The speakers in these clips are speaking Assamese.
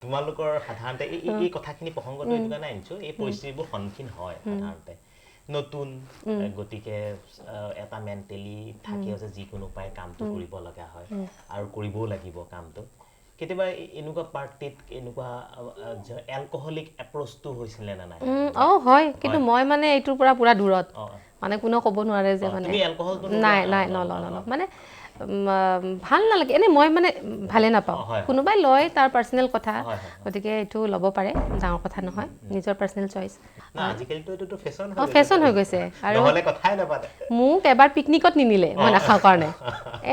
তোমালোকৰ সাধাৰণতে এই কথাখিনি প্ৰসংগটো এইটো কাৰণে আনিছো এই পৰিস্থিতিবোৰ সন্মুখীন হয় সাধাৰণতে নতুন গতিকে এটা মেণ্টেলি থাকে যে যিকোনো উপায় কামটো কৰিব লগা হয় আৰু কৰিবও লাগিব কামটো কেতিয়াবা এনেকুৱা পাৰ্টিত এনেকুৱা এলকহলিক এপ্ৰ'চটো হৈছিল না নাই হয় কিন্তু মই মানে এইটোৰ পৰা পুৰা দূৰত মানে কোনো ক'ব নোৱাৰে যে মানে তুমি এলকহলটো নাই মানে ভাল নালাগে এনে মই মানে ভালে নাপাওঁ কোনোবাই লয় তাৰ পাৰ্চনেল কথা গতিকে এইটো ল'ব পাৰে ডাঙৰ কথা নহয় নিজৰ পাৰ্চনেল চইচ আজিকালিতো এইটো ফেশ্বন হৈ গৈছে আৰু নহ'লে কথাই নাপাতে মোক এবাৰ পিকনিকত নিনিলে মই নাখাওঁ কাৰণে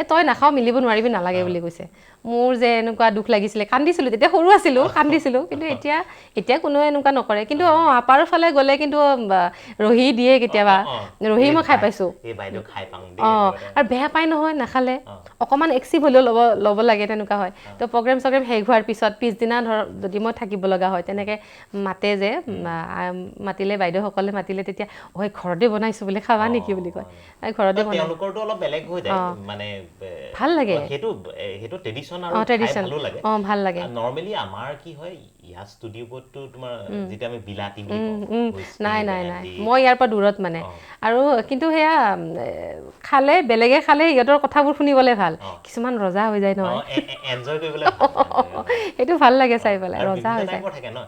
তই নাখাওঁ মিলিব নোৱাৰিবি নালাগে বুলি কৈছে মোৰ যে এনেকুৱা দুখ লাগিছিলে কান্দিছিলোঁ তেতিয়া সৰু আছিলোঁ কান্দিছিলোঁ কিন্তু এতিয়া কোনোৱে এনেকুৱা নকৰে কিন্তু আপাৰৰ ফালে গ'লে কিন্তু ৰহি দিয়ে কেতিয়াবা ৰহি মই খাই পাইছোঁ আৰু বেয়া পাই নহয় নাখালে অকণমান এক্সিভ হ'লেও ল'ব লাগে তেনেকুৱা হয় তো প্ৰগ্ৰেম শেষ হোৱাৰ পিছত পিছদিনা ধৰ যদি মই থাকিব লগা হয় তেনেকৈ মাতে যে মাতিলে বাইদেউসকলে মাতিলে তেতিয়া ঘৰতে বনাইছোঁ বোলে খাবা নেকি বুলি কয় ঘৰতে বনাই তেওঁলোকৰটো অলপ বেলেগ হৈ যায় মানে ভাল লাগে সেইটো ট্ৰেডিশ্যন আৰু ভালো লাগে ভাল লাগে নৰ্মেলি আমাৰ কি হয় ইয়াৰ ষ্টুডিঅ'বোৰতো তোমাৰ যেতিয়া আমি বিলাতী বুলি নাই মই ইয়াৰ পৰা দূৰত মানে আৰু কিন্তু সেয়া খালে বেলেগে খালে সিহঁতৰ কথাবোৰ শুনিবলৈ ভাল কিছুমান ৰজা হৈ যায় নহয় এনজয় কৰিবলৈ সেইটো ভাল লাগে চাই পেলাই ৰজা হৈ যায় থাকে ন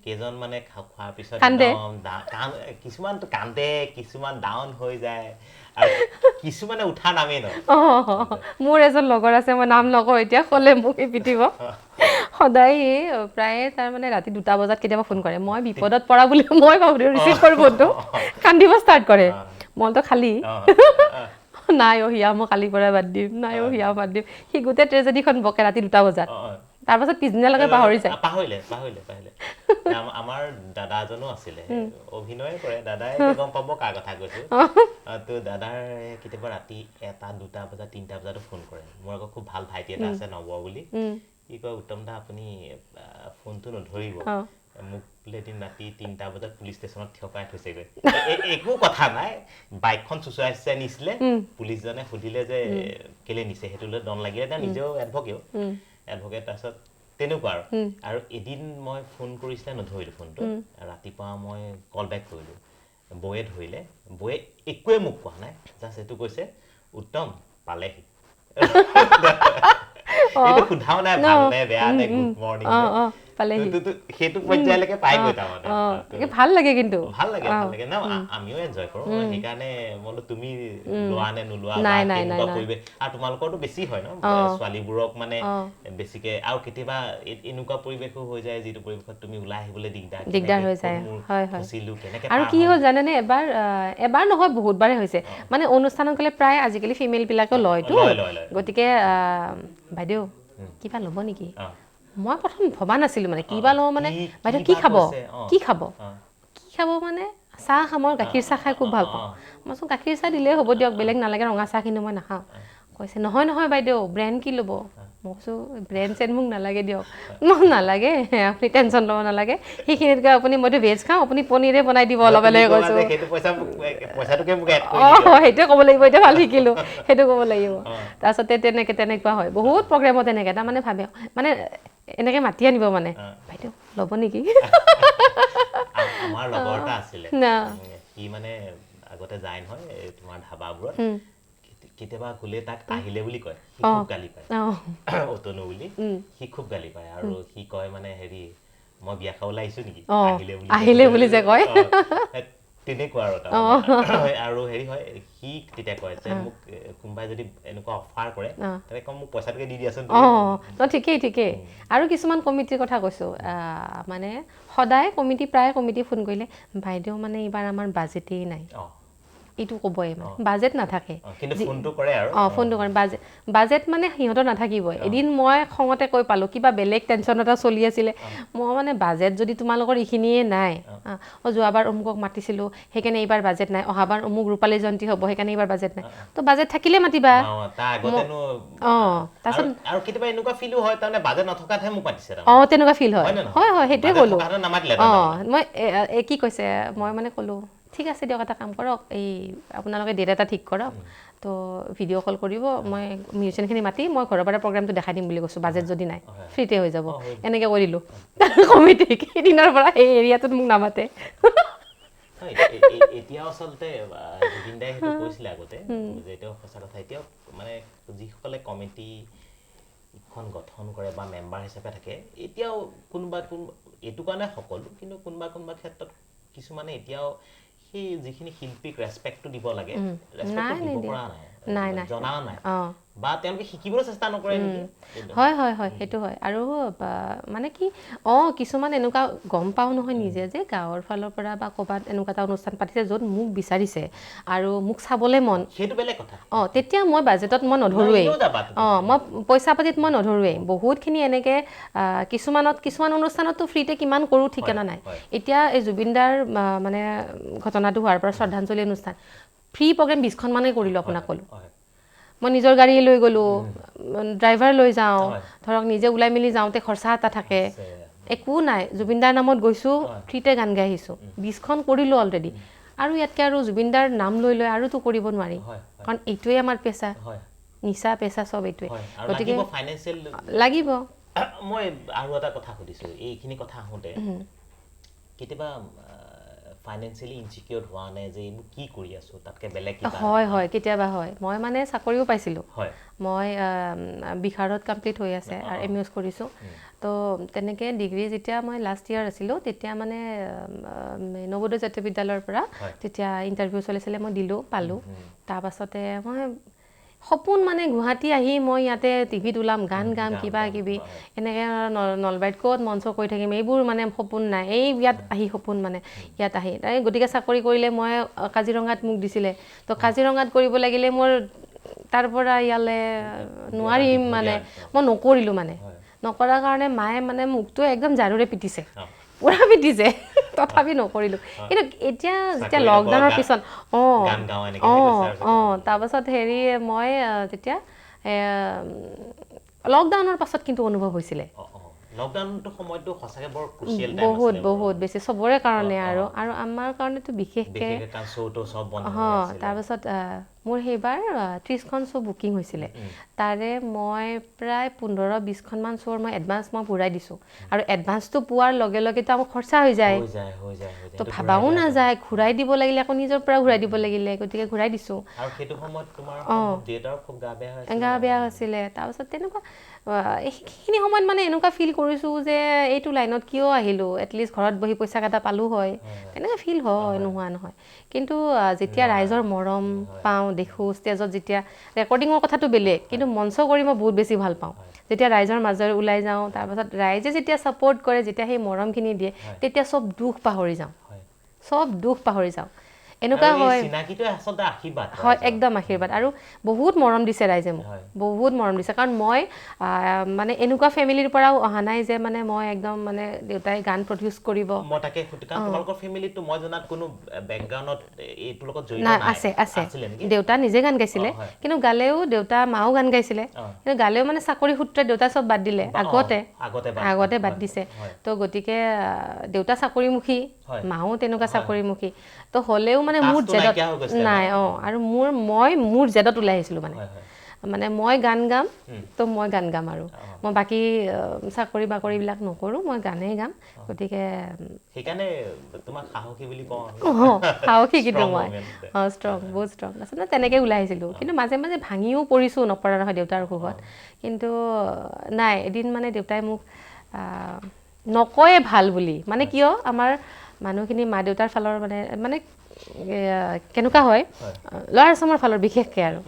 কেইজন মানে খোৱাৰ পিছত কিছুমানতো কান্দে কিছুমান ডাউন হৈ যায় আৰু কিছুমানে উঠা নামেই ন মোৰ এজন লগৰ আছে মই নাম নকওঁ এতিয়া ক'লে মোক পিটিব সদায় প্ৰায়ে তাৰ মানে ৰাতি 2টা বজাত কেতিয়াবা ফোন কৰে মই বিপদত পৰা বুলি মই ভাবোঁ ৰিচিভ কৰোঁ ফোনটো কান্দিব ষ্টাৰ্ট কৰে মনটো খালী নাই হিয়া মই কালিৰ পৰা বাদ দিম নাই হিয়া বাদ দিম সি গোটেই ট্ৰেজেডিখন বকে ৰাতি 2টা বজাত তাৰপাছত পিছদিনালৈকে পাহৰিলে আমাৰ দাদা এজনো আছিলে অভিনয় কৰে দাদাই গম পাব কাৰ কথা কৈছো তো দাদাৰ কেতিয়াবা ৰাতি 1টা 2টা বজাত 3টা বজাতো ফোন কৰে মোৰ আকৌ খুব ভাল ভাইটি এটা আছে নৱ বুলি কি কয় উত্তম দা আপুনি ফোনটো নধৰিব মোক বোলে এদিন ৰাতি 3টা বজাত পুলিচ ষ্টেচনত থিয়কাই থৈছেগৈ একো কথা নাই বাইকখন চুচুৱাই নিছিলে পুলিচজনে সুধিলে যে কেলে নিছে সেইটো লৈ দন লাগিলে তেওঁ নিজেও এডভকেট তাৰপিছত তেনেকুৱা আৰু এদিন মই ফোন কৰিছিলে নধৰিলোঁ ফোনটো ৰাতিপুৱা মই কল বেক কৰিলোঁ বৌয়ে ধৰিলে বৌয়ে একোৱে মোক কোৱা নাই জাষ্ট এইটো কৈছে উত্তম পালেহি এইটো সোধাও নাই ভাল নে বেয়া নে গুড মৰ্ণিং সেইটো পৰ্যায়লৈকে পাই গৈ তাৰমানে ভাল লাগে কিন্তু ভাল লাগে ন আমিও এনজয় কৰোঁ সেইকাৰণে বোলো তুমি লোৱা নে নোলোৱা পৰিৱেশ আৰু তোমালোকৰতো বেছি হয় ন ছোৱালীবোৰক মানে বেছিকে আৰু কেতিয়াবা এনেকুৱা পৰিৱেশো হৈ যায় যিটো পৰিৱেশত তুমি ওলাই আহিবলৈ দিগদাৰ হৈ যায় আৰু কি হ'ল জানেনে এবাৰ নহয় বহুতবাৰে হৈছে মানে অনুষ্ঠানত গ'লে প্ৰায় আজিকালি ফিমেলবিলাকেও লয়তো গতিকে বাইদেউ কিবা ল'ব নেকি মই প্ৰথম ভবা নাছিলোঁ মানে কিবা লওঁ মানে বাইদেউ কি খাব মানে চাহ মই গাখীৰ চাহ খাই খুব ভাল পাওঁ মই চোন গাখীৰ চাহ দিলেই হ'ব দিয়ক বেলেগ নালাগে ৰঙা চাহ কিন্তু মই নাখাওঁ কৈছে নহয় বাইদেউ ব্ৰেণ্ড কি ল'ব মই কৈছোঁ ব্ৰেণ্ড চেণ্ড মোক নালাগে দিয়ক মোক নালাগে আপুনি টেনশ্যন ল'ব নালাগে সেইখিনিতকৈ আপুনি মইতো ভেজ খাওঁ আপুনি পনীৰে বনাই দিব অলপ বেলেগ কৈছোঁ সেইটোৱে ক'ব লাগিব এতিয়া ভাল শিকিলোঁ সেইটো ক'ব লাগিব তাৰপিছতে তেনেকুৱা হয় বহুত প্ৰগ্ৰেমত তেনেকৈ তাৰমানে ভাবে মানে এনেকৈ মাতি আনিব মানে বাইদেউ ল'ব নেকি আমাৰ লগৰ এটা আছিলে সি মানে আগতে যায় নহয় তোমাৰ ধাবাবোৰত কেতিয়াবা গ'লে তাক আহিলে বুলি কয় সি খুব গালি পায় অতনু বুলি সি খুব গালি পায় আৰু সি কয় মানে হেৰি মই বিয়া খাবলৈ আহিছো নেকি আহিলে বুলি যে কয় তেনেকুৱা আৰু হেৰি হয় সি তেতিয়া কয় যে মোক কোনোবাই যদি এনেকুৱা অফাৰ কৰে তাতে কম মোক পইচাটোকে দি দিয়াচোন ঠিকেই আৰু কিছুমান কমিটিৰ কথা কৈছোঁ মানে সদায় প্ৰায় কমিটি ফোন কৰিলে বাইদেউ মানে এইবাৰ আমাৰ বাজেটেই নাই এইটো ক'বই মানে বাজেট নাথাকে ফোনটো কৰে বাজেট মানে সিহঁতৰ নাথাকিবই এদিন মই খঙতে কৈ পালোঁ কিবা বেলেগ টেনশ্যন এটা চলি আছিলে মই মানে বাজেট যদি তোমালোকৰ এইখিনিয়ে নাই যোৱাবাৰ অমুকক মাতিছিলোঁ সেইকাৰণে এইবাৰ বাজেট নাই অহাবাৰ অমুক ৰূপালী জয়ন্তী হ'ব সেইকাৰণে এইবাৰ বাজেট নাই তো বাজেট থাকিলে মাতিবা তাৰপিছত আৰু কেতিয়াবা এনেকুৱা ফিলো হয় তাৰমানে বাজেট নথকাতহে মোক মাতিছে তেনেকুৱা ফিল হয় সেইটোৱে ক'লোঁ মই কি কৈছে মই মানে ক'লোঁ ঠিক আছে দিয়ক এটা কাম কৰক আপোনালোকে ডেট এটা ঠিক কৰক তো ভিডিঅ' কল কৰিব মই মিউজিচিয়ানখিনি মাতি মই ঘৰৰ পৰা প্ৰগ্ৰামটো দেখাই দিম বুলি কৈছোঁ বাজেট যদি নাই ফ্ৰীতে হৈ যাব এনেকৈ কৰি দিলোঁ কমিটিক সেইদিনাৰ পৰা সেই এৰিয়াটোত মোক নামাতে এতিয়া আচলতে জুবিন দাই সেইটো কৈছিলে আগতে যে এতিয়াও সঁচা কথা এতিয়াও মানে যিসকলে কমিটি খন গঠন কৰে বা মেম্বাৰ হিচাপে থাকে এতিয়াও কোনোবা এইটো কাৰণে সকলো কিন্তু কোনোবা ক্ষেত্ৰত কিছুমানে এতিয়াও সেই যিখিনি শিল্পীক ৰেচপেক্টটো দিব লাগে ৰেচপেক্টটো দিব পৰা নাই জনা নাই বা তেওঁলোকে শিকিবলৈ চেষ্টা নকৰে নেকি হয় হয় হয় সেইটো হয় আৰু মানে কি কিছুমান এনেকুৱা গম পাওঁ নহয় নিজে যে গাঁৱৰ ফালৰ পৰা বা ক'ৰবাত এনেকুৱা এটা অনুষ্ঠান পাতিছে য'ত মোক বিচাৰিছে আৰু মোক চাবলৈ মন সেইটো বেলেগ কথা তেতিয়া মই বাজেটত মই নধৰোৱেই মই পইচা পাতিত মই নধৰোৱেই বহুতখিনি এনেকৈ কিছুমান অনুষ্ঠানততো ফ্ৰীতে কিমান কৰোঁ ঠিকনা নাই এতিয়া এই জুবিনদাৰ মানে ঘটনাটো হোৱাৰ পৰা শ্ৰদ্ধাঞ্জলি অনুষ্ঠান ফ্ৰী প্ৰগ্ৰেম 20খন মানেই কৰিলোঁ আপোনাক ক'লোঁ মই নিজৰ গাড়ী লৈ গ'লোঁ ড্ৰাইভাৰ লৈ যাওঁ ধৰক নিজে ওলাই মেলি যাওঁতে খৰচা এটা থাকে একো নাই জুবিনদাৰ নামত গৈছোঁ ফ্ৰীতে গান গাই আহিছোঁ 20খন কৰিলোঁ অলৰেডি আৰু ইয়াতকৈ আৰু জুবিনদাৰ নাম লৈ আৰুতো কৰিব নোৱাৰি কাৰণ এইটোৱে আমাৰ পেচা নিচা পেচা চব এইটোৱে গতিকে লাগিব মই আৰু এটা কথা সুধিছোঁ এইখিনি কথা আহোঁতে কেতিয়াবা ফাইনেন্সিয়েলি ইনচিকিউৰ হোৱা নাই যে এইবোৰ কি কৰি আছোঁ তাতকৈ বেলেগ হয় কেতিয়াবা হয় মই মানে চাকৰিও পাইছিলোঁ মই বিহাৰত কমপ্লিট হৈ আছে আৰু MUS কৰিছোঁ তো তেনেকৈ ডিগ্ৰী যেতিয়া মই লাষ্ট ইয়াৰ আছিলোঁ তেতিয়া মানে নৱোদয় জাতীয় বিদ্যালয়ৰ পৰা তেতিয়া ইণ্টাৰভিউ চলিছিলে মই দিলোঁ পালোঁ তাৰপাছতে মই সপোন মানে গুৱাহাটী আহি মই ইয়াতে টিভিত ওলাম গান গাম কিবা কিবি এনেকৈ নলবাৰীত ক'ত মঞ্চ কৰি থাকিম এইবোৰ মানে সপোন নাই এই ইয়াত আহি সপোন মানে ইয়াত আহি গতিকে চাকৰি কৰিলে মই কাজিৰঙাত মোক দিছিলে তো কাজিৰঙাত কৰিব লাগিলে মোৰ তাৰ পৰা ইয়ালৈ নোৱাৰিম মানে মই নকৰিলোঁ মানে নকৰাৰ কাৰণে মায়ে মানে মোকতো একদম জাৰুৰে পিটিছে পুৰা পিটিছে তথাপি নকৰিলোঁ কিন্তু এতিয়া যেতিয়া লকডাউনৰ পিছত তাৰপাছত হেৰি মই তেতিয়া লকডাউনৰ পাছত কিন্তু অনুভৱ হৈছিলে লকডাউনটো সময়টো সঁচাকৈ বৰ ক্ৰুচিয়েল বহুত বেছি চবৰে কাৰণে আৰু আমাৰ কাৰণেতো বিশেষকৈ তাৰপাছত মোৰ সেইবাৰ 30খন শ্ব' বুকিং হৈছিলে তাৰে মই প্ৰায় 15-20খনমান শ্ব'ৰ মই এডভান্স মই ঘূৰাই দিছোঁ আৰু এডভান্সটো পোৱাৰ লগে লগেতো আমাৰ খৰচা হৈ যায় তো ভাবাও নাযায় ঘূৰাই দিব লাগিলে আকৌ নিজৰ পৰা ঘূৰাই দিব লাগিলে গতিকে ঘূৰাই দিছোঁ গা বেয়া হৈছিলে তাৰপাছত তেনেকুৱা সেইখিনি সময়ত মানে এনেকুৱা ফিল কৰিছোঁ যে এইটো লাইনত কিয় আহিলোঁ এটলিষ্ট ঘৰত বহি পইচা কেইটা পালোঁ হয় তেনেকৈ ফিল হয় নোহোৱা নহয় কিন্তু যেতিয়া ৰাইজৰ মৰম পাওঁ দেখোঁ ষ্টেজত যেতিয়া ৰেকৰ্ডিঙৰ কথাটো বেলেগ কিন্তু মঞ্চ কৰি মই বহুত বেছি ভাল পাওঁ যেতিয়া ৰাইজৰ মাজৰে ওলাই যাওঁ তাৰপাছত ৰাইজে যেতিয়া ছাপোৰ্ট কৰে যেতিয়া সেই মৰমখিনি দিয়ে তেতিয়া চব দুখ পাহৰি যাওঁ এনেকুৱা হয় একদম আশীৰ্বাদ আৰু বহুত মৰম দিছে ৰাইজে মোক বহুত মৰম দিছে কাৰণ মই মানে এনেকুৱা ফেমিলিৰ পৰাও অহা নাই যে মানে মই একদম মানে দেউতাই গান প্ৰডিউচ কৰিব আছে দেউতা নিজে গান গাইছিলে কিন্তু গালেও দেউতা মাও গান গাইছিলে কিন্তু গালেও মানে চাকৰি সূত্ৰে দেউতা চব বাদ দিলে আগতে বাদ দিছে তো গতিকে দেউতা চাকৰিমুখী মাও তেনেকুৱা চাকৰিমুখী তো হ'লেও মানে মোৰ জেদত নাই আৰু মোৰ জেদত ওলাই আহিছিলোঁ মানে মই গান গাম তো মই গান গাম আৰু মই বাকী চাকৰি বাকৰিবিলাক নকৰোঁ মই গানেই গাম গতিকে সেইকাৰণে তোমাক সাহসী বুলি কওঁ সাহসী কিন্তু মই ষ্ট্ৰং বহুত ষ্ট্ৰং আচলতে তেনেকৈ ওলাই আহিছিলোঁ কিন্তু মাজে মাজে ভাঙিও পৰিছোঁ নপৰা নহয় দেউতাৰ অসুখত কিন্তু নাই এদিন মানে দেউতাই মোক নকয়ে ভাল বুলি মানে কিয় আমাৰ মানুহখিনি মা দেউতাৰ ফালৰ মানে কেনেকুৱা হয় ল'ৰা ছোৱালীৰ ফালৰ বিশেষকৈ আৰু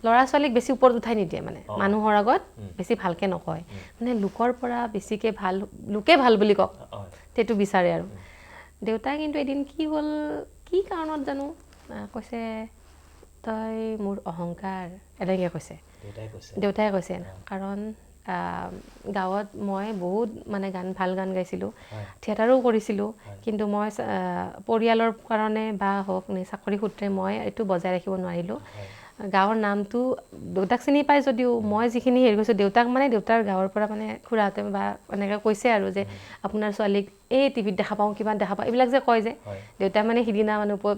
ল'ৰা ছোৱালীক বেছি ওপৰত উঠাই নিদিয়ে মানে মানুহৰ আগত বেছি ভালকৈ নকয় মানে লোকৰ পৰা বেছিকৈ লোকে ভাল বুলি কওক সেইটো বিচাৰে আৰু দেউতাই কিন্তু এদিন কি হ'ল কি কাৰণত জানো কৈছে তই মোৰ অহংকাৰ এনেকৈ কৈছে দেউতাই কৈছে কাৰণ গাঁৱত মই বহুত মানে ভাল গান গাইছিলোঁ থিয়েটাৰো কৰিছিলোঁ কিন্তু মই পৰিয়ালৰ কাৰণে বা হওক নে চাকৰি সূত্ৰে মই এইটো বজাই ৰাখিব নোৱাৰিলোঁ গাঁৱৰ নামটো দেউতাক চিনি পাই যদিও মই যিখিনি হেৰি কৰিছোঁ দেউতাক মানে দেউতাৰ গাঁৱৰ পৰা মানে খুৰাহঁতে বা এনেকৈ কৈছে আৰু যে আপোনাৰ ছোৱালীক এই টিভিত দেখা পাওঁ কিবা দেখা পাওঁ এইবিলাক যে কয় যে দেউতাই মানে সিদিনা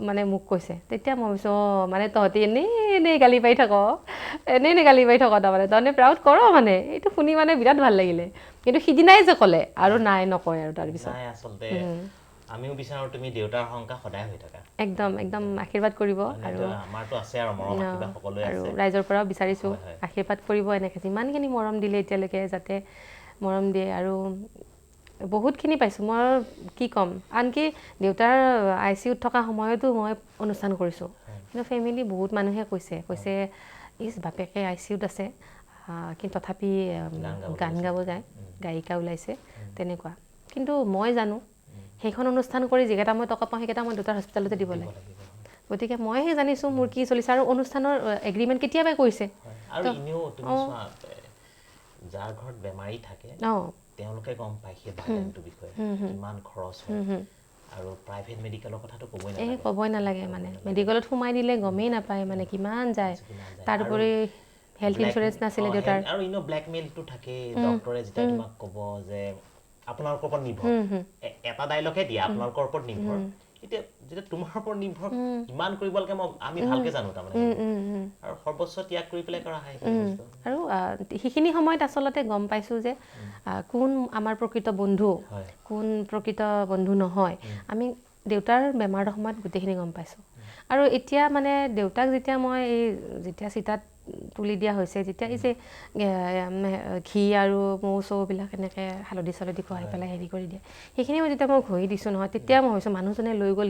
মানে মোক কৈছে তেতিয়া মই ভাবিছোঁ মানে তহঁতি এনেই গালি পাৰি থাক এনেই গালি পাৰি থাক তাৰমানে তহঁতে প্ৰাউড কৰ মানে এইটো শুনি মানে বিৰাট ভাল লাগিলে কিন্তু সিদিনাই যে ক'লে আৰু নাই নকয় আৰু তাৰপিছত আচলতে আমিও বিচাৰো তুমি দেউতাৰ সংকা সদায় হৈ থাকা একদম একদম আশীৰ্বাদ কৰিব আৰু আমাৰতো আছে আৰু মৰম আশীৰ্বাদ সকলোৱে আছে আৰু ৰাইজৰ পৰাও বিচাৰিছোঁ আশীৰ্বাদ কৰিব এনেকৈ যিমানখিনি মৰম দিলে এতিয়ালৈকে যাতে মৰম দিয়ে আৰু বহুতখিনি পাইছোঁ মই কি ক'ম আনকি দেউতাৰ ICUত থকা সময়তো মই অনুষ্ঠান কৰিছোঁ কিন্তু ফেমিলি বহুত মানুহে কৈছে ইছ বাপেকে ICUত আছে কিন্তু তথাপি গান গাব যায় গায়িকা ওলাইছে তেনেকুৱা কিন্তু মই জানো সেইখন অনুষ্ঠান কৰি যিকেইটা মই টকা পাওঁ সেইকেইটা মই দেউতাৰ হস্পিটেলতে দিব লাগে গতিকে মইহে জানিছোঁ মোৰ কি চলিছে আৰু অনুষ্ঠানৰ এগ্ৰিমেণ্ট কেতিয়াবাই কৰিছে আৰু ইনেও তুমি চোৱা যাৰ ঘৰত বেমাৰী থাকে তেওঁলোকে গম পায় সেই বাৰ্ডেনটোৰ বিষয়ে কিমান খৰচ হয় আৰু প্ৰাইভেট মেডিকেলৰ কথাটো ক'বই নালাগে মানে মেডিকেলত সোমাই দিলে গমেই নাপায় মানে কিমান যায় তাৰোপৰি হেল্থ ইঞ্চুৰেঞ্চ নাছিলে দেউতাৰ আৰু ইনো ব্লেকমেইলটো থাকে ডক্টৰে যেতিয়া তোমাক ক'ব যে আপোনালোকৰ ওপৰত নিৰ্ভৰ এটা ডাইলগে দিয়া আপোনালোকৰ ওপৰত নিৰ্ভৰ এতিয়া যেতিয়া তোমাৰ ওপৰত নিৰ্ভৰ কিমান কৰিব লাগে আমি ভালকে জানো তাৰমানে আৰু সৰ্বোচ্চ ত্যাগ কৰি পেলাই কৰা হয় আৰু সেইখিনি সময়ত আচলতে গম পাইছোঁ যে কোন আমাৰ প্ৰকৃত বন্ধু কোন প্ৰকৃত বন্ধু নহয় আমি দেউতাৰ বেমাৰৰ সময়ত গোটেইখিনি গম পাইছোঁ আৰু এতিয়া মানে দেউতাক যেতিয়া মই এই যেতিয়া চিতাত তুলি দিয়া হৈছে যেতিয়া এই যে ঘি আৰু মৌ চৌবিলাক এনেকৈ হালধি চালধি খুৱাই পেলাই হেৰি কৰি দিয়ে সেইখিনি মই যেতিয়া মই ঘঁহি দিছোঁ নহয় তেতিয়া মই ভাবিছোঁ মানুহজনে লৈ গ'ল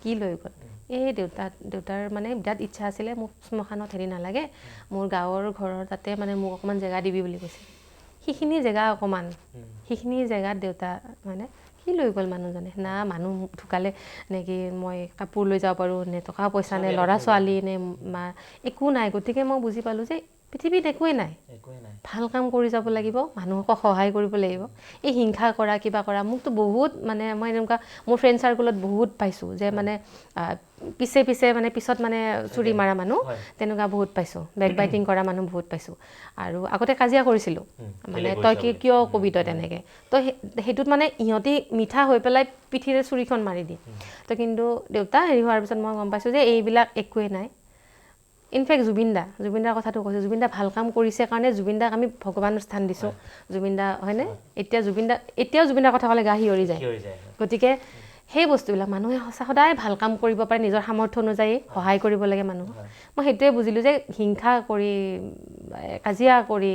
কি লৈ গ'ল এই দেউতাৰ মানে বিৰাট ইচ্ছা আছিলে মোক শ্মশানত হেৰি নালাগে মোৰ গাঁৱৰ ঘৰৰ তাতে মানে মোক অকণমান জেগা দিবি বুলি কৈছে সেইখিনি জেগা সেইখিনি জেগাত দেউতা মানে কি লৈ গ'ল মানুহজনে না মানুহ ঢুকালে নেকি মই কাপোৰ লৈ যাব পাৰোঁ নে টকা পইচা নে ল'ৰা ছোৱালী নে মা একো নাই গতিকে মই বুজি পালোঁ যে পৃথিৱীত একোৱেই নাই ভাল কাম কৰি যাব লাগিব মানুহক সহায় কৰিব লাগিব এই হিংসা কৰা কিবা কৰা মোকতো বহুত মানে মই এনেকুৱা মোৰ ফ্ৰেণ্ড চাৰ্কুলত বহুত পাইছোঁ যে মানে পিছে মানে পিছত মানে চুৰি মাৰা মানুহ তেনেকুৱা বহুত পাইছোঁ বেক বাইটিং কৰা মানুহ বহুত পাইছোঁ আৰু আগতে কাজিয়া কৰিছিলোঁ মানে তই কিয় কবি তই তেনেকৈ তো সেইটোত মানে ইহঁতি মিঠা হৈ পেলাই পিঠিৰে চুৰিখন মাৰি দিয়ে তো কিন্তু দেউতা হেৰি হোৱাৰ পিছত মই গম পাইছোঁ যে এইবিলাক একোৱেই নাই ইনফেক্ট জুবিনদাৰ কথাটো কৈছোঁ জুবিনদা ভাল কাম কৰিছে কাৰণে জুবিনদাক আমি ভগৱানৰ স্থান দিছোঁ জুবিনদা হয়নে এতিয়াও জুবিনদাৰ কথা ক'লে গা শিয়ৰি যায় গতিকে সেই বস্তুবিলাক মানুহে সদায় ভাল কাম কৰিব পাৰে নিজৰ সামৰ্থ্য অনুযায়ী সহায় কৰিব লাগে মানুহক মই সেইটোৱে বুজিলোঁ যে হিংসা কৰি কাজিয়া কৰি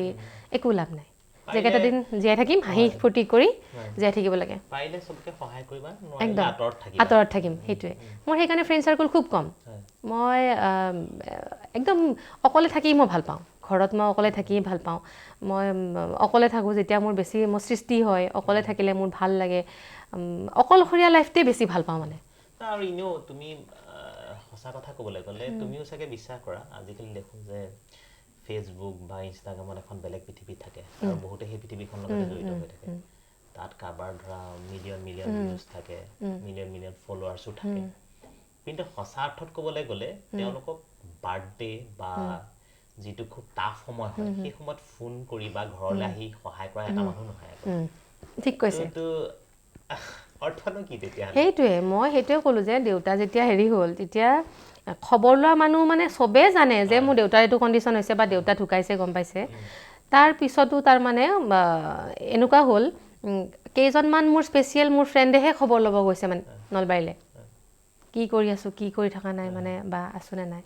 একো লাভ নাই যেকেইটা দিন জীয়াই থাকিম হাঁহি ফূৰ্তি কৰি জীয়াই থাকিব লাগে একদম আঁতৰত থাকিম সেইটোৱে মোৰ সেইকাৰণে ফ্ৰেণ্ড চাৰ্কুল খুব কম মই একদম অকলে থাকি মই ভাল পাওঁ ঘৰত মই অকলে থাকি ভাল পাওঁ মই অকলে থাকোঁ যেতিয়া মোৰ বেছি মোৰ সৃষ্টি হয় অকলে থাকিলে মোৰ ভাল লাগে অকলশৰীয়া লাইফটোৱে বেছি ভাল পাওঁ মানে আৰু ইনেও তুমি সঁচা কথা ক'বলৈ গ'লে তুমিও চাগে বিশ্বাস কৰা আজিকালি দেখোঁ যে ফেচবুক বা ইনষ্টাগ্ৰামত এখন বেলেগ পৃথিৱী থাকে আৰু বহুতে সেই পৃথিৱীখনৰ লগতে জড়িত হৈ থাকে তাত কাৰোবাৰ ধৰা মিলিয়ন ভিউজ থাকে মিলিয়ন ফলোৱাৰ্ছো থাকে কিন্তু সঁচা অৰ্থত ক'বলৈ গ'লে তেওঁলোকক বাৰ্থডে বা যিটো খুব টাফ সময় হয় সেই সময়ত ফোন কৰি বা ঘৰলৈ আহি সহায় কৰা এটা মানুহ নহয় ঠিক কৈছে অৰ্থনো কি তেতিয়া সেইটোৱে মই সেইটোৱে ক'লোঁ যে দেউতা যেতিয়া হেৰি হ'ল তেতিয়া খবৰ লোৱা মানুহ মানে চবেই জানে যে মোৰ দেউতাৰ এইটো কণ্ডিশ্যন হৈছে বা দেউতা ঢুকাইছে গম পাইছে তাৰ পিছতো তাৰমানে এনেকুৱা হ'ল কেইজনমান মোৰ স্পেচিয়েল মোৰ ফ্ৰেণ্ডেহে খবৰ ল'ব গৈছে মানে নলবাৰীলৈ কি কৰি আছোঁ কি কৰি থকা নাই মানে বা আছোনে নাই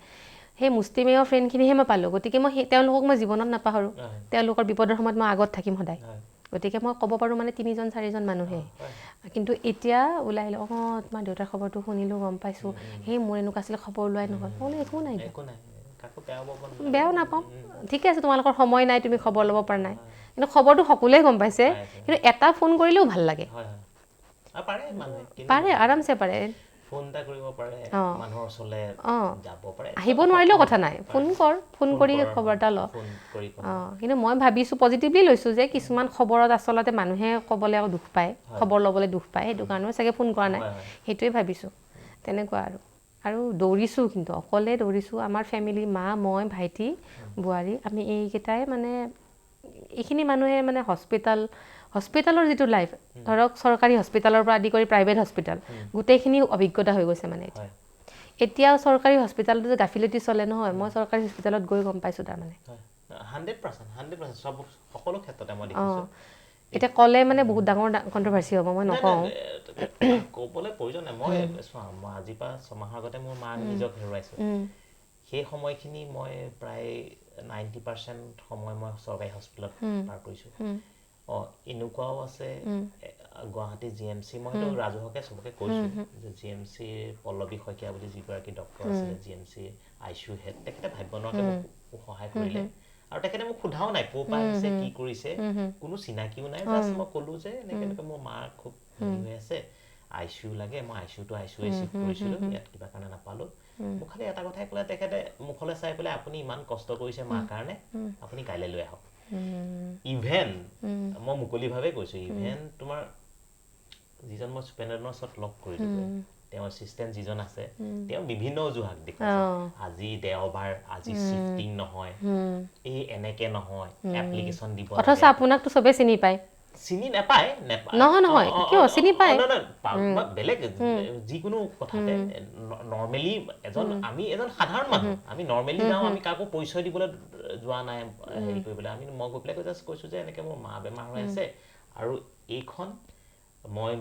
সেই মুষ্টিমেয় ফ্ৰেণ্ডখিনিহে মই পালোঁ গতিকে মই তেওঁলোকক মই জীৱনত নাপাহৰোঁ তেওঁলোকৰ বিপদৰ সময়ত মই আগত থাকিম সদায় গতিকে মই ক'ব পাৰোঁ মানে 3-4জন মানুহে কিন্তু এতিয়া ওলাই তোমাৰ দেউতাৰ খবৰটো শুনিলোঁ গম পাইছোঁ সেই মোৰ এনেকুৱা আছিলে খবৰ লোৱাই নহ'ল মই একো নাই বেয়াও নাপাওঁ ঠিকে আছে তোমালোকৰ সময় নাই তুমি খবৰ ল'ব পৰা নাই কিন্তু খবৰটো সকলোৱে গম পাইছে কিন্তু এটা ফোন কৰিলেও ভাল লাগে পাৰে আৰামছে পাৰে ফোন এটা কৰিব পাৰে মানুহৰ ওচৰলৈ যাব পাৰে আহিব নোৱাৰিলেও কথা নাই ফোন কৰি খবৰ এটা ল কিন্তু মই ভাবিছোঁ পজিটিভলি লৈছোঁ যে কিছুমান খবৰত আচলতে মানুহে ক'বলৈ আকৌ দুখ পায় খবৰ ল'বলৈ দুখ পায় সেইটো কাৰণেও চাগে ফোন কৰা নাই সেইটোৱে ভাবিছোঁ তেনেকুৱা আৰু দৌৰিছোঁ কিন্তু অকলে দৌৰিছোঁ আমাৰ ফেমিলি মা মই ভাইটি বোৱাৰী আমি এইকেইটাই মানে এইখিনি মানুহে মানে হস্পিটেলৰ যিটো লাইফ ধৰক চৰকাৰী হস্পিটেলৰ পৰা আদি কৰি প্ৰাইভেট হস্পিটেল গোটেইখিনি অভিজ্ঞতা হৈ গৈছে মানে এতিয়াও চৰকাৰী হস্পিটেলটো যে গাফিলতি চলে নহয় মই চৰকাৰী হস্পিটেলত গৈ গম পাইছোঁ তাৰমানে 100% সব সকলো ক্ষেত্ৰতে মই দেখিছোঁ এতিয়া ক'লে মানে বহুত ডাঙৰ কণ্ট্ৰভাৰ্চি হ'ব মই নকওঁ ক'বলৈ প্ৰয়োজন নাই মই চোৱা মই আজিৰ পৰা 6 মাহৰ আগতে মোৰ মাক নিজক হেৰুৱাইছোঁ সেই সময়খিনি মই প্ৰায় 90% সময় মই চৰকাৰী হস্পিটেলত পাৰ কৰিছোঁ এনেকুৱাও আছে গুৱাহাটী GMC মই সেইটো ৰাজহুৱাকে চবকে কৈছোঁ যে GMC পল্লৱী শইকীয়া বুলি যিগৰাকী ডক্টৰ আছিলে GMC ICU হেড তেখেতে ভাবিব নোৱাৰাকে মোক সহায় কৰিলে আৰু তেখেতে মোক সোধাও নাই ক'ৰ পৰা আহিছে কি কৰিছে কোনো চিনাকিও নাই জাষ্ট মই ক'লো যে এনেকৈ মোৰ মাৰ খুব হেৰি হৈ আছে ICU লাগে মই ICU চিফ্ট কৰিছিলোঁ ইয়াত কিবা কাৰণে নাপালোঁ মোক খালি এটা কথাই ক'লে তেখেতে মুখলৈ চাই পেলাই আপুনি ইমান কষ্ট কৰিছে মাৰ কাৰণে আপুনি কাইলৈ লৈ আহক ইভেন মই মুকলিভাৱে কৈছোঁ ইভেন তোমাৰ যিজন মই সুপেন্দ্ৰনৰ ওচৰত লগ কৰিলোঁ তেওঁৰ এছিষ্টেণ্ট যিজন আছে তেওঁ বিভিন্ন অজুহাত দেখুৱাইছে আজি দেওবাৰ আজি শিফটিং নহয় এই এনেকে নহয় এপ্লিকেশ্যন দিব অথচ আপোনাকতো চবেই চিনি পায় চিনি নাপায় নহয় কিয় চিনি পায় বেলেগ যিকোনো কথাতে নৰ্মেলি আমি এজন সাধাৰণ মানুহ আমি নৰ্মেলি যাওঁ আমি কাকো পৰিচয় দিবলৈ যোৱা নাই হেৰি কৰিবলৈ মই গৈ পেলাই জাষ্ট কৈছোঁ যে এনেকৈ মোৰ মা বেমাৰ হৈ আছে আৰু এইখন মই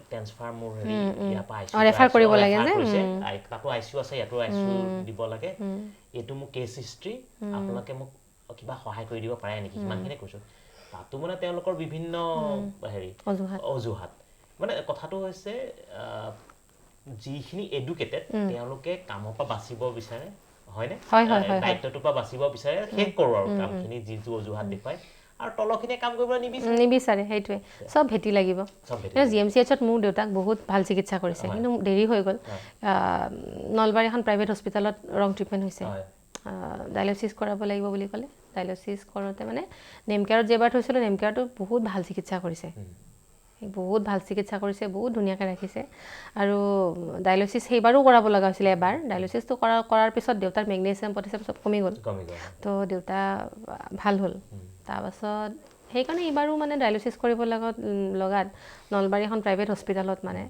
ট্ৰেন্সফাৰ মোৰ হেৰি ইয়াৰ পৰা ৰেফাৰ কৰিব লাগে যে তাতো ICU আছে ইয়াতো ICU দিব লাগে এইটো মোৰ কেছ হিষ্ট্ৰী আপোনালোকে মোক কিবা সহায় কৰি দিব পাৰে নেকি সিমানখিনি কৈছোঁ তাতো মানে তেওঁলোকৰ বিভিন্ন হেৰি অজুহাত মানে কথাটো হৈছে যিখিনি এডুকেটেড তেওঁলোকে কামৰ পৰা বাচিব বিচাৰে হয়নে দায়িত্বটোৰ পৰা বাচিব বিচাৰে শেষ কৰোঁ আৰু কামখিনি যিটো অজুহাত দেখুৱায় আৰু তলখিনিয়ে কাম কৰিবলৈ নিবিচাৰে সেইটোৱে চব ভেটি লাগিব GMCHত মোৰ দেউতাক বহুত ভাল চিকিৎসা কৰিছে কিন্তু দেৰি হৈ গ'ল নলবাৰী এখন প্ৰাইভেট হস্পিটেলত ৰং ট্ৰিটমেণ্ট হৈছে ডায়েলিচিছ কৰাব লাগিব বুলি ক'লে ডায়েলিচিছ কৰোঁতে মানে নেমকেয়াৰত যেবাৰ থৈছিলোঁ নেমকেয়াৰতো বহুত ভাল চিকিৎসা কৰিছে বহুত ধুনীয়াকৈ ৰাখিছে আৰু ডায়েলিচিছ সেইবাৰো কৰাব লগা হৈছিলে এবাৰ ডায়েলিচিছটো কৰাৰ পিছত দেউতাৰ মেগনেছিয়াম পটাছিয়াম চব কমি গ'ল তো দেউতা ভাল হ'ল তাৰপাছত সেইকাৰণে এইবাৰো মানে ডায়েলিচিছ কৰিব লগাত নলবাৰী এখন প্ৰাইভেট হস্পিটেলত মানে